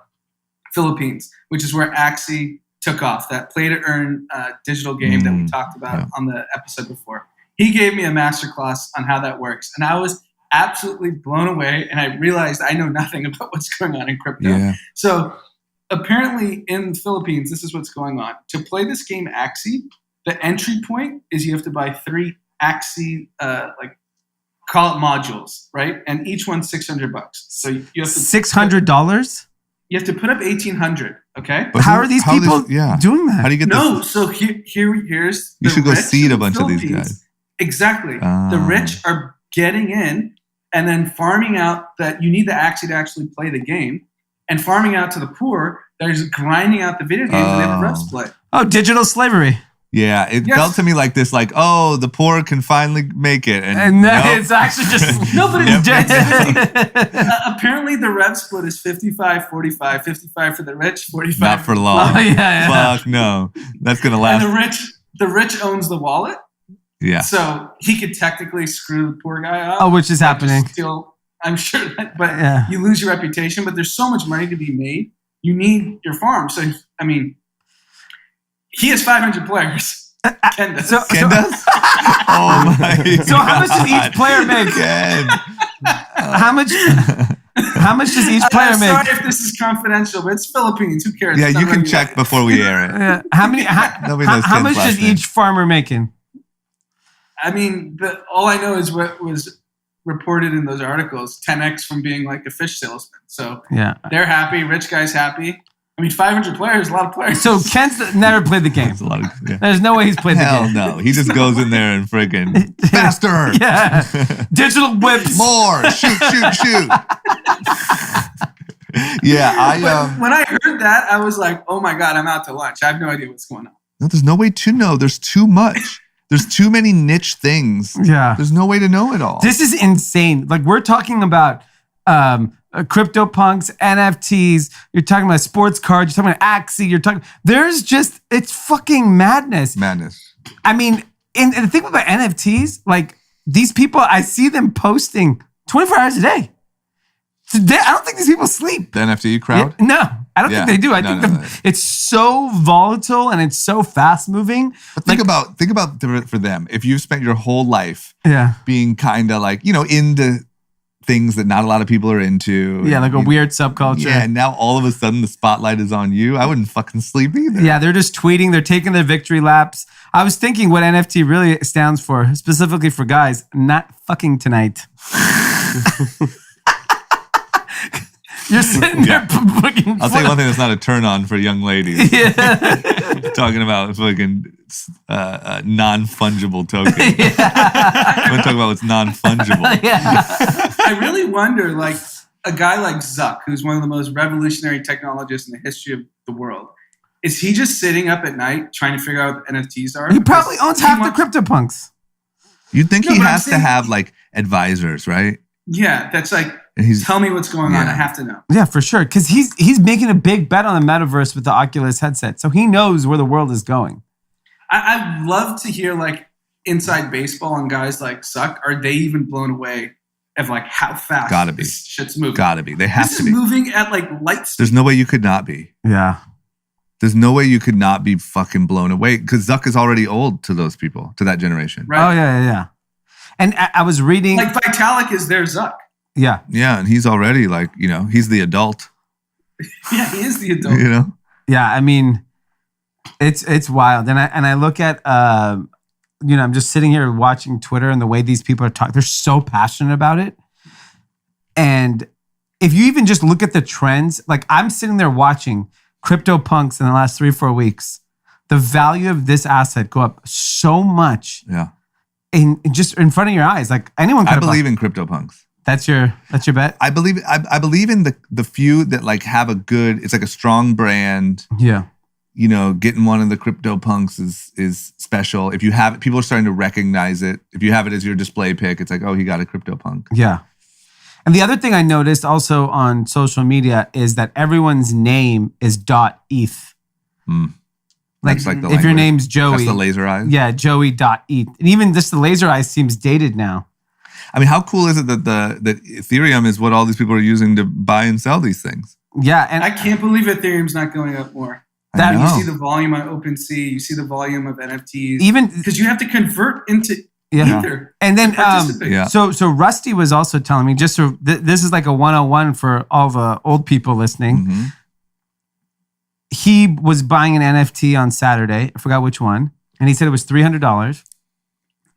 Philippines, which is where Axie took off, that play to earn digital game that we talked about on the episode before. He gave me a masterclass on how that works, and I was absolutely blown away, and I realized I know nothing about what's going on in crypto. Yeah. So apparently in the Philippines, this is what's going on. To play this game Axie, the entry point is you have to buy 3 Axie call it modules, right? And each one's $600. So you have to $600? You have to put up 1,800. Okay. But How are these people doing that? How do you get No, this? so here's You the should go rich seed a in the bunch of these Philippines. guys. Exactly. The rich are getting in and then farming out that you need the Axie to actually play the game, and farming out to the poor that are just grinding out the video games and they have a rev split. Oh, digital slavery. Yeah, it felt to me like this, like, oh, the poor can finally make it. And nope. it's actually just No, but it's just apparently the rev split is 55, 45, 55 for the rich, 45 Not for long. Oh, yeah. Fuck no. That's going to And last. the rich owns the wallet. Yeah. So he could technically screw the poor guy up. Oh, which is happening. Still, I'm sure that, but Yeah. you lose your reputation. But there's so much money to be made. You need your farm. So, I mean, he has 500 players. Ken does. Ken does? Oh my So how much does each player make? Ken. How much does each player I'm make? sorry if this is confidential, but it's Philippines. Who cares? Yeah, It's you not can regulated. check before we air it. Nobody knows how Ken's much last is name. each farmer making? I mean, all I know is what was reported in those articles, 10x from being like a fish salesman. So Yeah. they're happy. Rich guy's happy. I mean, 500 players, a lot of players. So Ken's never played the game. It's a lot of, yeah. There's no way he's played the Hell game. no. He just goes in there and friggin' faster. Yeah. Digital whips. More. Shoot. Yeah, But when I heard that, I was like, oh my God, I'm out to lunch. I have no idea what's going on. no, there's no way to know. There's too much. There's too many niche things. Yeah. There's no way to know it all. This is insane. Like, we're talking about CryptoPunks, NFTs. You're talking about sports cards. You're talking about Axie. It's fucking madness. Madness. I mean, and the thing about NFTs, like, these people, I see them posting 24 hours a day. I don't think these people sleep. The NFT crowd? No, I don't think they do. I No, think no. it's so volatile and it's so fast moving. But think about for them. If you've spent your whole life Yeah. being kind of like, into things that not a lot of people are into. Yeah, like a and, weird subculture. Yeah, and now all of a sudden the spotlight is on you. I wouldn't fucking sleep either. Yeah, they're just tweeting. They're taking their victory laps. I was thinking what NFT really stands for, specifically for guys, not fucking tonight. You're sitting there fucking. I'll tell you one thing that's not a turn on for young ladies. Yeah. Talking about fucking non-fungible tokens. Yeah. I'm going to talk about what's non-fungible. Yeah. I really wonder, like, a guy like Zuck, who's one of the most revolutionary technologists in the history of the world, is he just sitting up at night trying to figure out what NFTs are? He probably owns half the CryptoPunks. You'd think No, he but I'm has to saying- have like advisors, right? Yeah, that's like, And he's tell me what's going on. Yeah. I have to know. Yeah, for sure. Because he's making a big bet on the metaverse with the Oculus headset. So he knows where the world is going. I'd love to hear, like, inside baseball on guys like Zuck. Are they even blown away of like how fast Gotta be. this shit's moving. Gotta be. They have This to is be. moving at like light speed. There's no way you could not be. Yeah. There's no way you could not be fucking blown away because Zuck is already old to those people, to that generation. Right. Oh, yeah. And I was reading. Like Vitalik is their Zuck. Yeah. Yeah, and he's already like, he's the adult, Yeah, he is the adult. Yeah, I mean, it's wild. And I look at, I'm just sitting here watching Twitter and the way these people are talking. They're so passionate about it. And if you even just look at the trends, like I'm sitting there watching CryptoPunks in the last 3-4 weeks, the value of this asset go up so much. Yeah. In just in front of your eyes. Like anyone could I believe in CryptoPunks. That's your bet? I believe in the few that like have a good, it's like a strong brand. Yeah. Getting one of the CryptoPunks is special. If you have it, people are starting to recognize it. If you have it as your display pick, it's like, oh, he got a CryptoPunk. Yeah. And the other thing I noticed also on social media is that everyone's name is .eth. That's like the if your language. name's Joey. That's the laser eyes. Yeah, Joey.eth. And even just the laser eyes seems dated now. I mean, how cool is it that that Ethereum is what all these people are using to buy and sell these things? Yeah, and I can't believe Ethereum's not going up more. That- You see the volume on OpenSea, you see the volume of NFTs. even Because you have to convert into yeah. Ether. And then to participate. yeah. so Rusty was also telling me, just so this is like a 101 for all the old people listening. Mm-hmm. He was buying an NFT on Saturday. I forgot which one. And he said it was $300.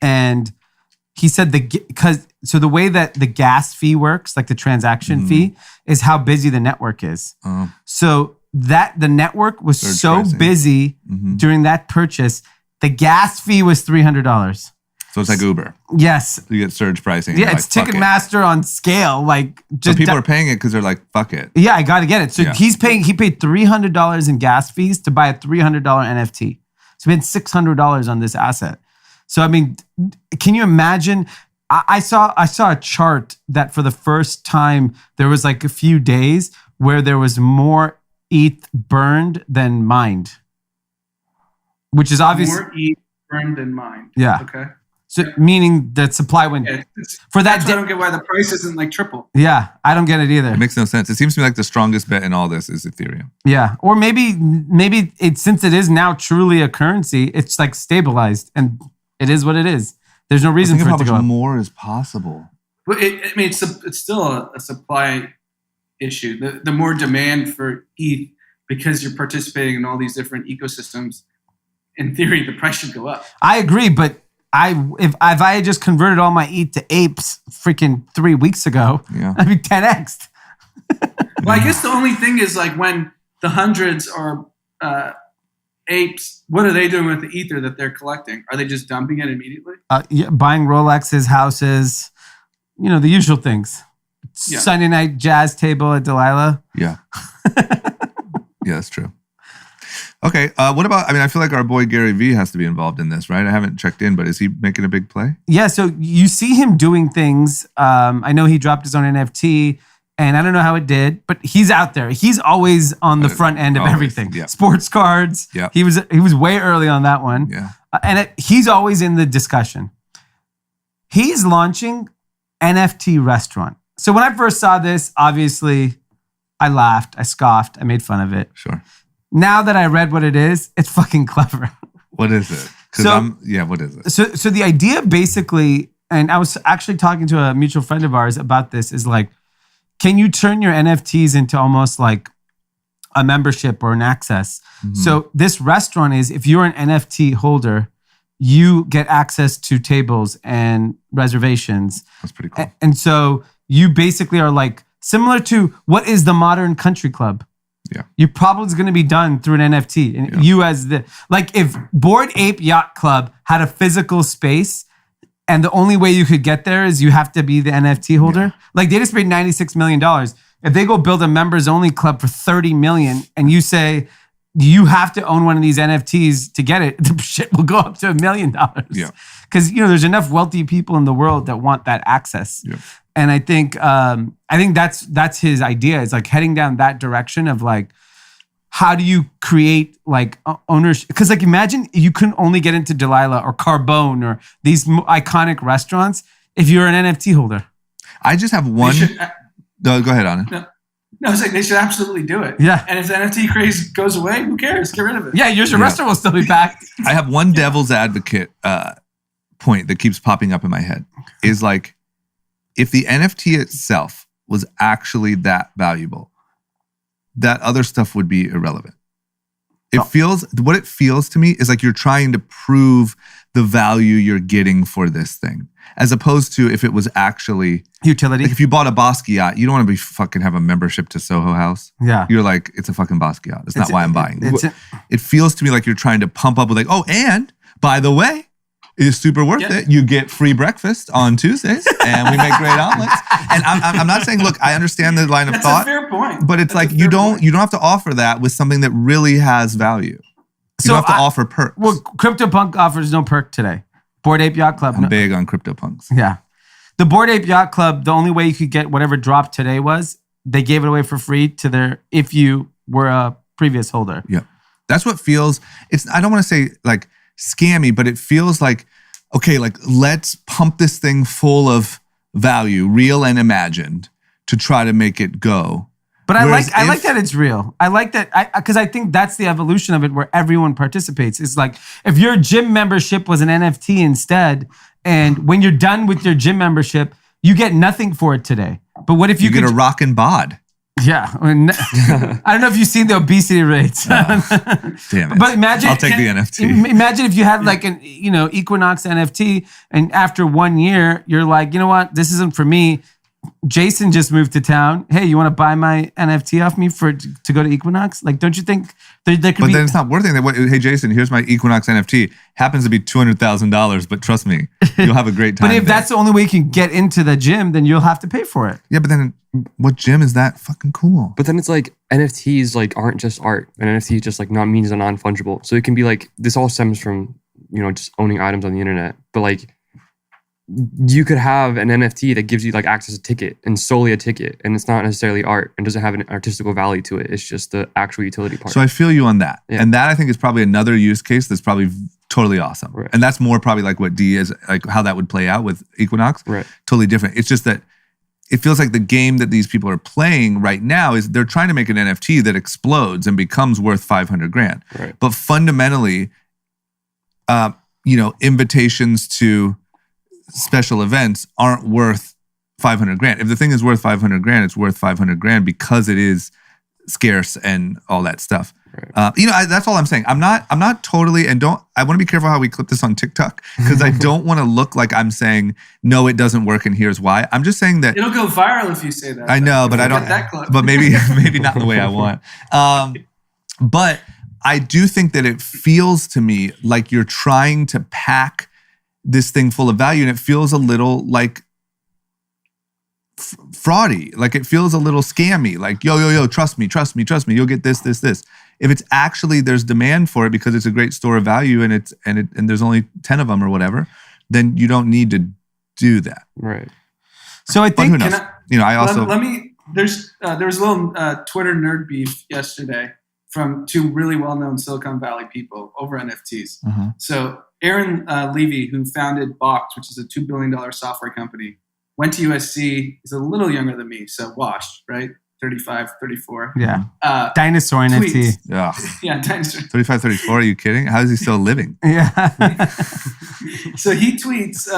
And he said the way that the gas fee works, like the transaction fee, is how busy the network is. Oh. So the network was Surge so pricing. busy during that purchase, the gas fee was $300. So it's like Uber. Yes. You get surge pricing. Yeah, You're it's like, fuck it. Ticketmaster on scale. Like So just people are paying it because they're like, fuck it. yeah, I got to get it. So Yeah. he paid $300 in gas fees to buy a $300 NFT. So he spent $600 on this asset. So I mean, can you imagine? I saw a chart that for the first time there was like a few days where there was more ETH burned than mined, which is obviously More ETH burned than mined. Yeah. Okay. so, meaning that supply went Yeah, for that that's why I day. don't get why the price isn't like triple. Yeah, I don't get it either. It makes no sense. It seems to me like the strongest bet in all this is Ethereum. Yeah, or maybe it since it is now truly a currency, it's like stabilized and it is what it is. There's no reason Think for of it to how go much up. more is possible. But it's still a supply issue. The more demand for ETH, because you're participating in all these different ecosystems, in theory, the price should go up. I agree, but if I had just converted all my ETH to apes freaking 3 weeks ago, Yeah. I'd be 10x. Well, I guess the only thing is like when the hundreds are apes, what are they doing with the ether that they're collecting? Are they just dumping it immediately? Yeah, buying Rolexes, houses, the usual things. Yeah. Sunday night jazz table at Delilah. Yeah. Yeah, that's true. Okay. What about, I feel like our boy Gary Vee has to be involved in this, right? I haven't checked in, but is he making a big play? Yeah, so you see him doing things. I know he dropped his own NFT, and I don't know how it did, but he's out there. He's always on the front end of Always, everything. yeah. Sports cards. Yeah. He was way early on that one. Yeah. He's always in the discussion. He's launching NFT restaurant. So when I first saw this, obviously, I laughed, I scoffed, I made fun of it. Sure. Now that I read what it is, it's fucking clever. What is it? What is it? So the idea basically, and I was actually talking to a mutual friend of ours about this, is like, can you turn your NFTs into almost like a membership or an access? Mm-hmm. So this restaurant is, if you're an NFT holder, you get access to tables and reservations. That's pretty cool. And so you basically are like, similar to what is the modern country club. Yeah. You're probably going to be done through an NFT. And Yeah. you as like if Bored Ape Yacht Club had a physical space and the only way you could get there is you have to be the NFT holder. Like they just paid $96 million. If they go build a members only club for $30 million and you say you have to own one of these NFTs to get it, the shit will go up to $1 million. Yeah. Because there's enough wealthy people in the world that want that access. Yeah. And I think that's his idea. It's like heading down that direction of like, how do you create like ownership? Because like imagine you couldn't only get into Delilah or Carbone or these iconic restaurants if you're an NFT holder. I just have They one. should- No, go ahead, Anna. No, it's like they should absolutely do it. Yeah. And if the NFT craze goes away, who cares? Get rid of it. Yeah, your restaurant will still be back. I have one devil's advocate point that keeps popping up in my head. Is like, if the NFT itself was actually that valuable, that other stuff would be irrelevant. What it feels to me is like you're trying to prove the value you're getting for this thing, as opposed to if it was actually Utility. like if you bought a Basquiat, you don't want to be fucking have a membership to Soho House. Yeah. You're like, it's a fucking Basquiat. It's not why I'm buying it. It's It feels to me like you're trying to pump up with like, oh, and by the way, it is super worth it. You get free breakfast on Tuesdays, and we make great omelets. And I'm not saying, look, I understand the line of That's thought, a fair point. but it's That's like a you fair don't point. have to offer that with something that really has value. You don't have to offer perks. Well, CryptoPunk offers no perk today. Bored Ape Yacht Club. I'm big on CryptoPunks. Yeah. The Bored Ape Yacht Club, the only way you could get whatever drop today was, they gave it away for free if you were a previous holder. Yeah. That's what feels, I don't want to say like scammy, but it feels like, okay, like let's pump this thing full of value, real and imagined, to try to make it go. But I like that it's real. I like that because I think that's the evolution of it where everyone participates. It's like if your gym membership was an NFT instead, and when you're done with your gym membership, you get nothing for it today. But what if you get a rockin' bod? Yeah. I don't know if you've seen the obesity rates. Damn it. But imagine I'll take the NFT. Imagine if you had like an Equinox NFT, and after 1 year, you're like, you know what? This isn't for me. Jason just moved to town. Hey, you want to buy my NFT off me to go to Equinox? Like, don't you think there could But be? then it's not worth it. Hey, Jason, here's my Equinox NFT. Happens to be $200,000, but trust me, you'll have a great time. But if there. that's the only way you can get into the gym, then you'll have to pay for it. Yeah, but then what gym is that fucking cool? But then it's like NFTs like aren't just art. An NFT just like not means a non-fungible. So it can be like this all stems from just owning items on the internet. But like you could have an NFT that gives you like access to a ticket and solely a ticket, and it's not necessarily art and doesn't have an artistical value to it. It's just the actual utility part. So I feel you on that. Yeah. And that I think is probably another use case that's probably totally awesome. Right. And that's more probably like what D is, like how that would play out with Equinox. Right. Totally different. It's just that it feels like the game that these people are playing right now is they're trying to make an NFT that explodes and becomes worth 500 grand. Right. But fundamentally, invitations to special events aren't worth 500 grand. If the thing is worth 500 grand, it's worth 500 grand because it is scarce and all that stuff. Right. That's all I'm saying. I'm not totally, I want to be careful how we clip this on TikTok because I don't want to look like I'm saying, no, it doesn't work and here's why. I'm just saying that It'll go viral if you say that. I know, but I don't, Get that clip. but maybe not the way I want. But I do think that it feels to me like you're trying to pack this thing full of value and it feels a little like fraudy. Like it feels a little scammy. Like, yo, trust me. You'll get this. If it's actually there's demand for it because it's a great store of value and there's only 10 of them or whatever, then you don't need to do that. Right. So I But think who knows? I also there was a little Twitter nerd beef yesterday from two really well-known Silicon Valley people over NFTs. Uh-huh. So Aaron Levy, who founded Box, which is a $2 billion software company, went to USC. He's a little younger than me, so washed, right? 35, 34. yeah, dinosaur tweets. NFT. yeah, Yeah, dinosaur. 35, 34. Are you kidding? How is he still living? Yeah. So he tweets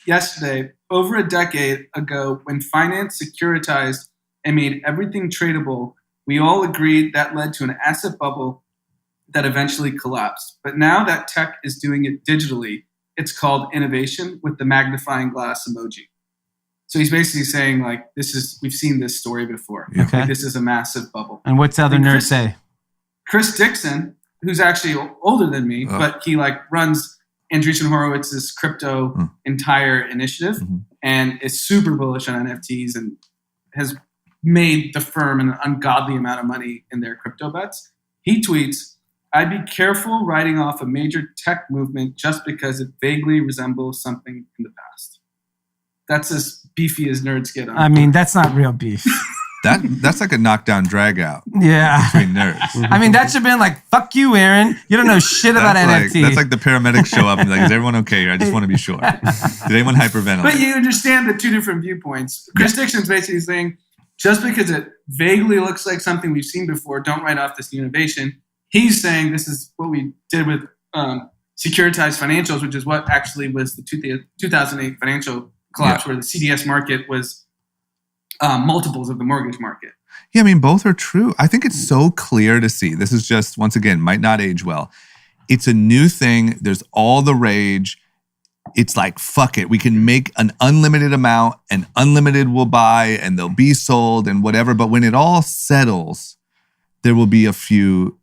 yesterday, over a decade ago, when finance securitized and made everything tradable, we all agreed that led to an asset bubble that eventually collapsed. But now that tech is doing it digitally, it's called innovation with the magnifying glass emoji. So he's basically saying like, we've seen this story before. Yeah. Okay. Like, this is a massive bubble. And what's the other And nerd Chris- say? Chris Dixon, who's actually older than me, but he runs Andreessen Horowitz's crypto entire initiative and is super bullish on NFTs and has made the firm an ungodly amount of money in their crypto bets. He tweets, I'd be careful writing off a major tech movement just because it vaguely resembles something in the past. That's as beefy as nerds get on. I mean, that's not real beef. That's like a knockdown drag out Yeah. between nerds. I mean, that should have been like, fuck you, Aaron. You don't know shit about NFT. That's like the paramedics show up and be like, is everyone okay here? I just want to be sure. Did anyone hyperventilate? But you understand the two different viewpoints. Chris Dixon's basically saying, just because it vaguely looks like something we've seen before, don't write off this new innovation. He's saying this is what we did with securitized financials, which is what actually was the 2008 financial collapse, where the CDS market was multiples of the mortgage market. Yeah, I mean, both are true. I think it's so clear to see. This is just, once again, might not age well. It's a new thing. There's all the rage. It's like, fuck it. We can make an unlimited amount and unlimited will buy and they'll be sold and whatever. But when it all settles, there will be a few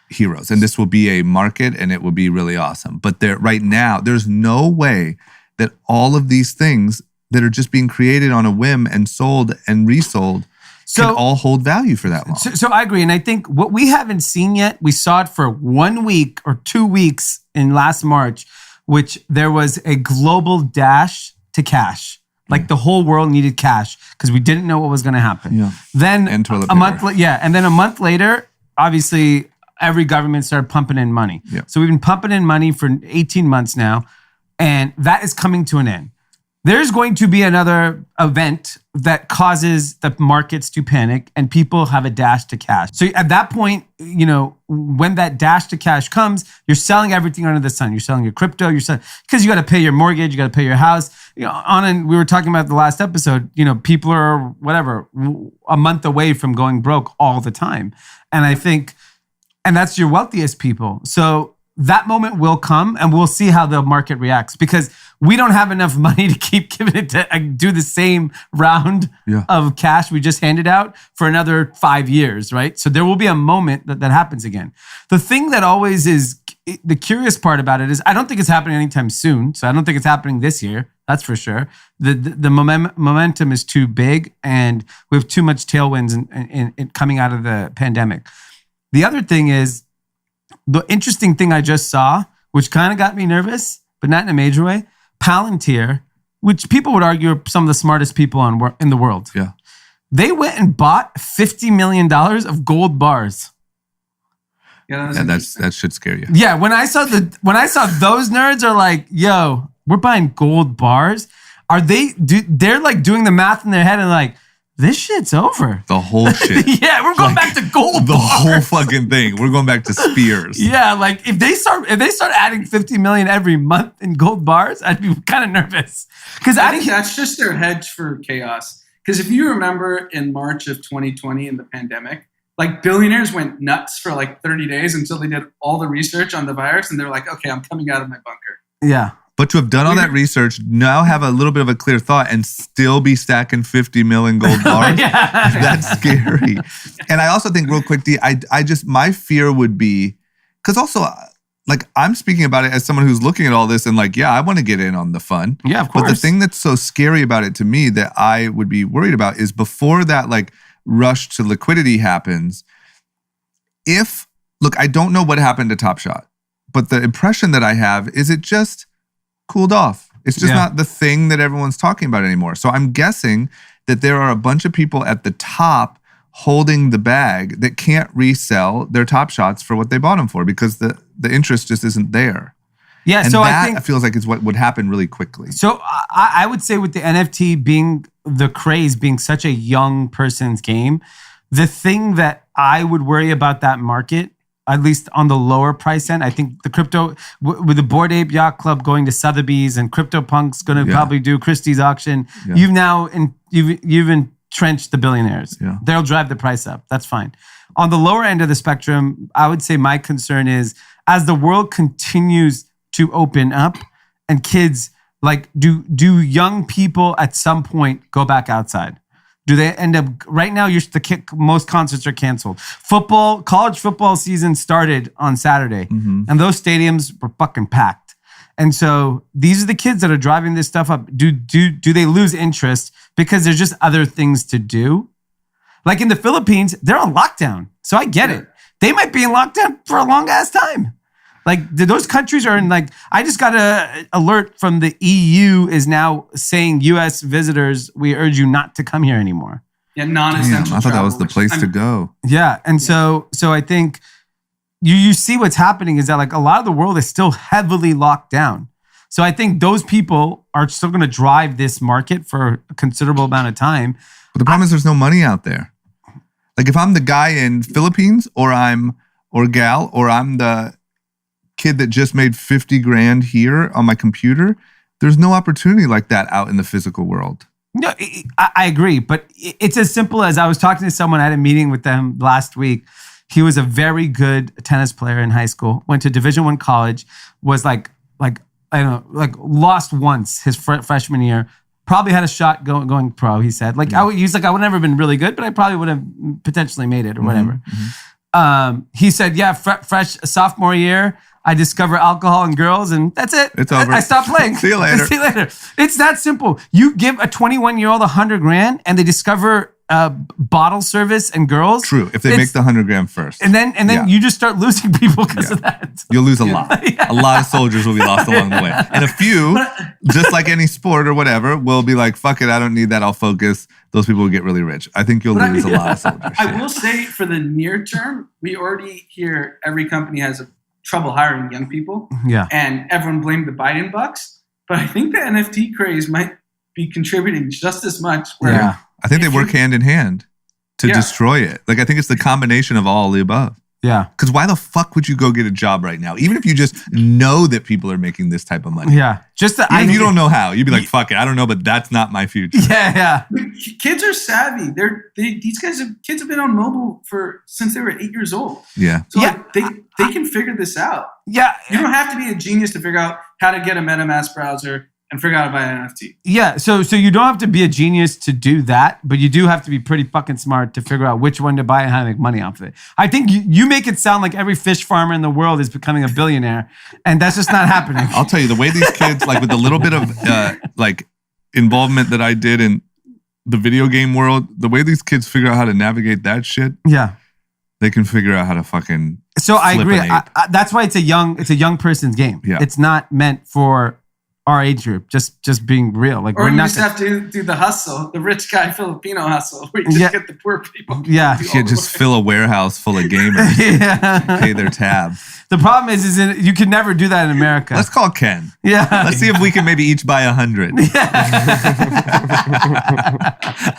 heroes and this will be a market and it will be really awesome. But right now, there's no way that all of these things that are just being created on a whim and sold and resold can all hold value for that long. So I agree. And I think what we haven't seen yet, we saw it for 1 week or 2 weeks in last March, which there was a global dash to cash. Like the whole world needed cash because we didn't know what was going to happen. Yeah. Then and toilet a month, and then a month later, obviously every government started pumping in money. Yeah. So we've been pumping in money for 18 months now, and that is coming to an end. There's going to be another event that causes the markets to panic and people have a dash to cash. So at that point, when that dash to cash comes, you're selling everything under the sun. You're selling your crypto, you're selling, because you got to pay your mortgage, you got to pay your house. We were talking about the last episode, people are a month away from going broke all the time. And I think, and that's your wealthiest people. So that moment will come and we'll see how the market reacts because we don't have enough money to keep giving it to do the same round of cash we just handed out for another 5 years, right? So there will be a moment that happens again. The thing that always is the curious part about it is I don't think it's happening anytime soon. So I don't think it's happening this year. That's for sure. The momentum is too big and we have too much tailwinds in coming out of the pandemic. The other thing is, the interesting thing I just saw, which kind of got me nervous, but not in a major way, Palantir, which people would argue are some of the smartest people in the world. Yeah. They went and bought $50 million of gold bars. Yeah, that should scare you. Yeah, when I saw those nerds are like, yo, we're buying gold bars. They're like doing the math in their head and like, this shit's over. The whole shit. Yeah, we're going back to gold the bars. whole fucking thing. We're going back to spears. Yeah, like if they start adding 50 million every month in gold bars, I'd be kind of nervous. Because I think that's just their hedge for chaos. Because if you remember in March of 2020 in the pandemic, like billionaires went nuts for like 30 days until they did all the research on the virus and they're like, okay, I'm coming out of my bunker. Yeah. But to have done all that research, now have a little bit of a clear thought and still be stacking 50 million gold bars, that's scary. And I also think real quick, Dee, my fear would be, because also, like I'm speaking about it as someone who's looking at all this and like, yeah, I want to get in on the fun. Yeah, of course. But the thing that's so scary about it to me that I would be worried about is before that like rush to liquidity happens, I don't know what happened to Top Shot, but the impression that I have is it just cooled off. It's just not the thing that everyone's talking about anymore. So I'm guessing that there are a bunch of people at the top holding the bag that can't resell their Top Shots for what they bought them for because the interest just isn't there. Yeah, and so that I think feels like it's what would happen really quickly. So I would say with the NFT being the craze being such a young person's game, the thing that I would worry about that market, at least on the lower price end, I think the crypto, with the Bored Ape Yacht Club going to Sotheby's and CryptoPunk's going to probably do Christie's auction, you've entrenched the billionaires. Yeah. They'll drive the price up. That's fine. On the lower end of the spectrum, I would say my concern is as the world continues to open up and kids, like do young people at some point go back outside? Do they end up, right now, most concerts are canceled. College football season started on Saturday, and those stadiums were fucking packed. And so these are the kids that are driving this stuff up. Do they lose interest because there's just other things to do? Like in the Philippines, they're on lockdown. So I get it. They might be in lockdown for a long ass time. Like those countries are in like, I just got an alert from the EU is now saying US visitors, we urge you not to come here anymore. Yeah, non-essential. Damn, I thought that was travel, the which place to I'm- go. Yeah, and so I think you see what's happening is that like a lot of the world is still heavily locked down. So I think those people are still going to drive this market for a considerable amount of time. But the problem is there's no money out there. Like if I'm the guy in Philippines or gal, or I'm the kid that just made 50 grand here on my computer, there's no opportunity like that out in the physical world. No, I agree, but it's as simple as I was talking to someone. I had a meeting with them last week. He was a very good tennis player in high school. Went to Division I college. Was like I don't know, like lost once his freshman year. Probably had a shot going pro. He said, like he's like I would never been really good, but I probably would have potentially made it or whatever. He said, yeah, fresh sophomore year, I discover alcohol and girls, and that's it. It's over. I stopped playing. See you later. See you later. It's that simple. You give a 21-year-old $100 grand, and they discover bottle service and girls. True. If they make the 100 grand first. and then you just start losing people because of that. You'll lose a lot. A lot of soldiers will be lost along the way. And a few, just like any sport or whatever, will be like, fuck it, I don't need that, I'll focus. Those people will get really rich. I think you'll lose a lot of soldiers. I will say for the near term, we already hear every company has trouble hiring young people. Yeah. And everyone blamed the Biden bucks. But I think the NFT craze might be contributing just as much. Where I think they work hand in hand to destroy it. Like, I think it's the combination of all the above. Yeah. Because why the fuck would you go get a job right now? Even if you just know that people are making this type of money. Yeah. Just Even if you don't know how, you'd be like, fuck it, I don't know, but that's not my future. Yeah. Kids are savvy. Kids have been on mobile since they were 8 years old. Yeah. So like, they can figure this out. Yeah. You don't have to be a genius to figure out how to get a MetaMask browser and figure out how to buy an NFT. Yeah, so you don't have to be a genius to do that, but you do have to be pretty fucking smart to figure out which one to buy and how to make money off of it. I think you make it sound like every fish farmer in the world is becoming a billionaire, and that's just not happening. I'll tell you, the way these kids, like with the little bit of like involvement that I did in the video game world, the way these kids figure out how to navigate that shit, they can figure out how to fucking. So I flip agree. an ape. That's why it's a young person's game. Yeah. It's not meant for our age group, just being real. Like Or we're you not just have to do the hustle, the rich guy Filipino hustle, where you just get the poor people. Yeah. You can't just fill a warehouse full of gamers, pay their tab. The problem is you can never do that in America. Let's call Ken. Yeah. Let's see if we can maybe each buy 100.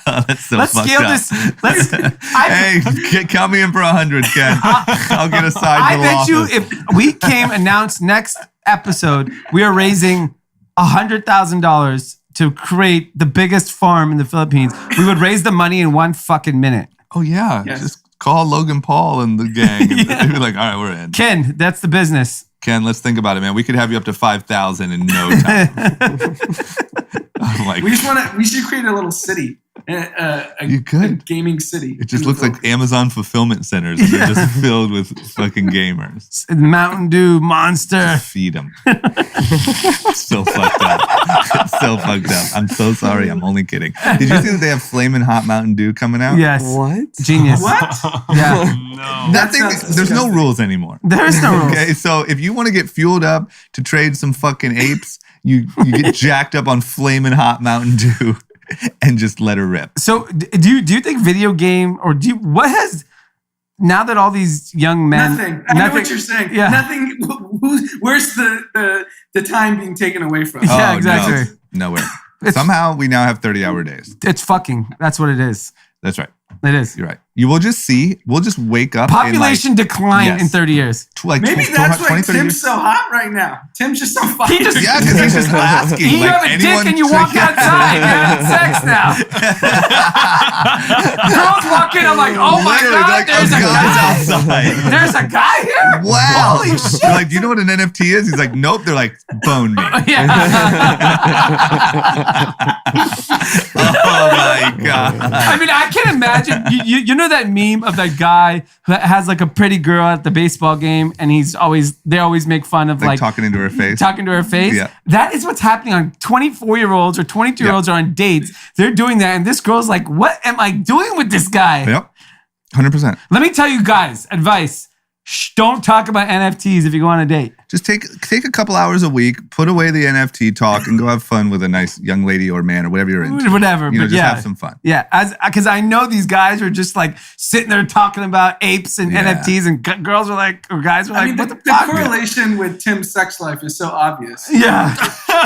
That's so Let's fucked scale up. this. Hey, count me in for 100, Ken. I'll get a side I little bet you office. if we announced next episode, we are raising $100,000 to create the biggest farm in the Philippines. We would raise the money in 1 fucking minute. Oh, yeah. Yes. Just call Logan Paul and the gang. And they'd be like, all right, we're in. Ken, that's the business. Ken, let's think about it, man. We could have you up to 5,000 in no time. I'm like, We should create a little city. You could. A gaming city. it just looks like Amazon fulfillment centers. And they're just filled with fucking gamers. Mountain Dew, Monster. Feed them. So fucked up. So fucked up. I'm so sorry. I'm only kidding. Did you see that they have Flamin' Hot Mountain Dew coming out? Yes. What? Genius. What? Yeah. No. That thing, sounds there's no disgusting. rules anymore. There is no rules. Okay, so if you want to get fueled up to trade some fucking apes, you get jacked up on Flamin' Hot Mountain Dew and just let her rip. So do you think video game or what has now that all these young men Nothing. I know what you're saying. Yeah. Nothing. Where's the time being taken away from? Yeah, Oh, exactly. No, nowhere. Somehow we now have 30-hour days. It's fucking. That's what it is. That's right. It is. You're right. You will just see. We'll just wake up. Population decline Yes. in 30 years. Maybe that's why 20, 30 Tim's years. so hot right now. Tim's just so fire. He just- Yeah, because he's just asking. You have a dick and you walk outside. You're having sex now. Girls walk in. I'm like, oh my Literally, god, like, there's a guy's guy. outside. There's a guy here. Wow. Holy shit. They're like, do you know what an NFT is? He's like, nope. They're like, bone me. Yeah. Oh my God. I mean, I can imagine. You know that meme of that guy who has like a pretty girl at the baseball game, and they always make fun of Like talking into her face. talking to her face. Yeah. That is what's happening on 24-year-olds or 22-year-olds are on dates. They're doing that, and this girl's like, "What am I doing with this guy?" Yep. 100%. Let me tell you guys, advice: Shh, don't talk about NFTs if you go on a date. Just take a couple hours a week, put away the NFT talk, and go have fun with a nice young lady or man or whatever you're into. Whatever, You know, but just yeah. have some fun. Yeah, because I know these guys are just like sitting there talking about apes and Yeah. NFTs, and girls were like, or guys were I like, mean, what the the fuck? correlation with Tim's sex life is so obvious. Yeah,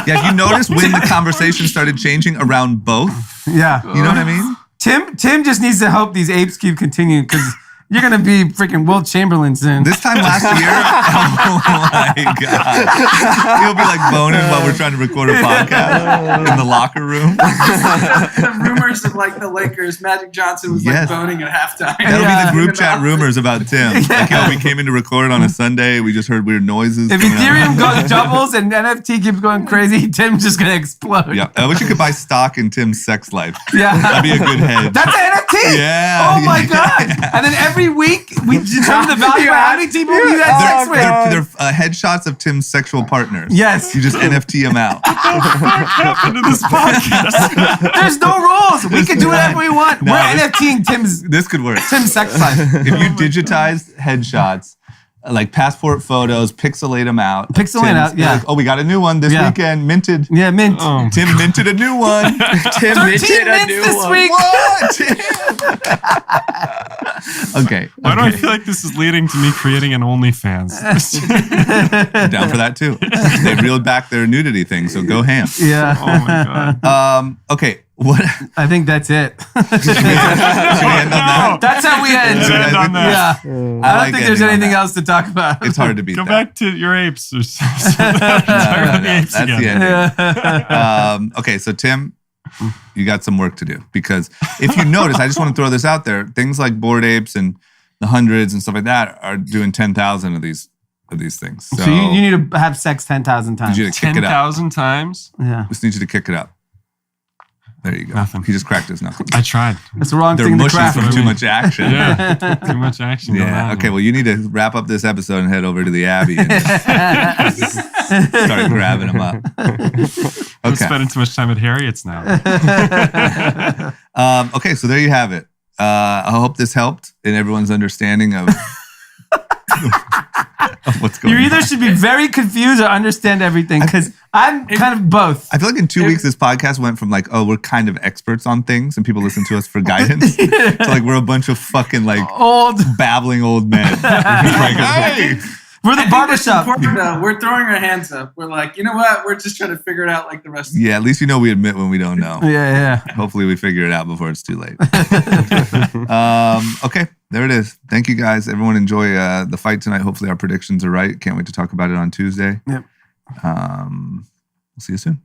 Yeah, if you notice when the conversation started changing around both, yeah. you know what I mean? Tim just needs to hope these apes keep continuing because you're gonna be freaking Wilt Chamberlain soon. This time last year, oh my God. He'll be like boning while we're trying to record a podcast in the locker room. The rumors of like the Lakers, Magic Johnson was Yes. like boning at halftime. That'll Yeah. be the group chat rumors about Tim. Like, yo, we came in to record on a Sunday. We just heard weird noises. If coming Ethereum out. goes doubles and NFT keeps going crazy, Tim's just gonna explode. Yeah, I wish you could buy stock in Tim's sex life. Yeah. That'd be a good hedge. That's an NFT. Yeah. Oh my Yeah. God. And then every week we determine the value of how many people you had sex with. They're headshots of Tim's sexual partners. Yes. You just NFT them out. happened to this podcast? There's no rules. We can do whatever we want. No, We're this- NFTing Tim's This could work. sex life. If you digitized headshots, like passport photos, pixelate them out. Pixelate out, yeah. Like, oh, we got a new one this Yeah. weekend. Minted. Yeah, mint. Oh. Tim minted a new one. Tim 13 minted a mints new this one. week. What? Tim? Okay. Why do I feel like this is leading to me creating an OnlyFans? Down for that too. They reeled back their nudity thing, so go ham. Yeah. Oh my God. Okay. What? I think that's it. Should we end on that? That's how we end. Let's end on that. Yeah. I don't like think there's ending on anything that. else to talk about. It's hard to beat Go that. back to your apes or something. No, that's the ending. Yeah. Okay, so Tim, you got some work to do because if you notice, I just want to throw this out there. Things like Bored Apes and the hundreds and stuff like that are doing 10,000 of these things. So, So you need to have sex 10,000 times. need you to kick it up. 10,000 times? Yeah. Just need you to kick it up. There you go. Nothing. He just cracked his knuckles. I tried. That's the wrong They're thing to mushy craft. from too much action. Yeah. Too much action going Yeah. on. Okay. Well, you need to wrap up this episode and head over to the Abbey and start grabbing them up. I'm Okay. spending too much time at Harriet's now. Okay. So there you have it. I hope this helped in everyone's understanding of what's going You on. either should be very confused or understand everything because I'm kind of both. I feel like in 2 weeks, this podcast went from like, oh, we're kind of experts on things and people listen to us for guidance to like, we're a bunch of fucking like Old. babbling old men. Just like, hey. We're the I think that's barbershop. important, though. We're throwing our hands up. We're like, you know what? We're just trying to figure it out like the rest of Yeah, at least you know we admit when we don't know. Yeah. Hopefully we figure it out before it's too late. Okay, there it is. Thank you guys. Everyone enjoy the fight tonight. Hopefully our predictions are right. Can't wait to talk about it on Tuesday. Yep. We'll see you soon.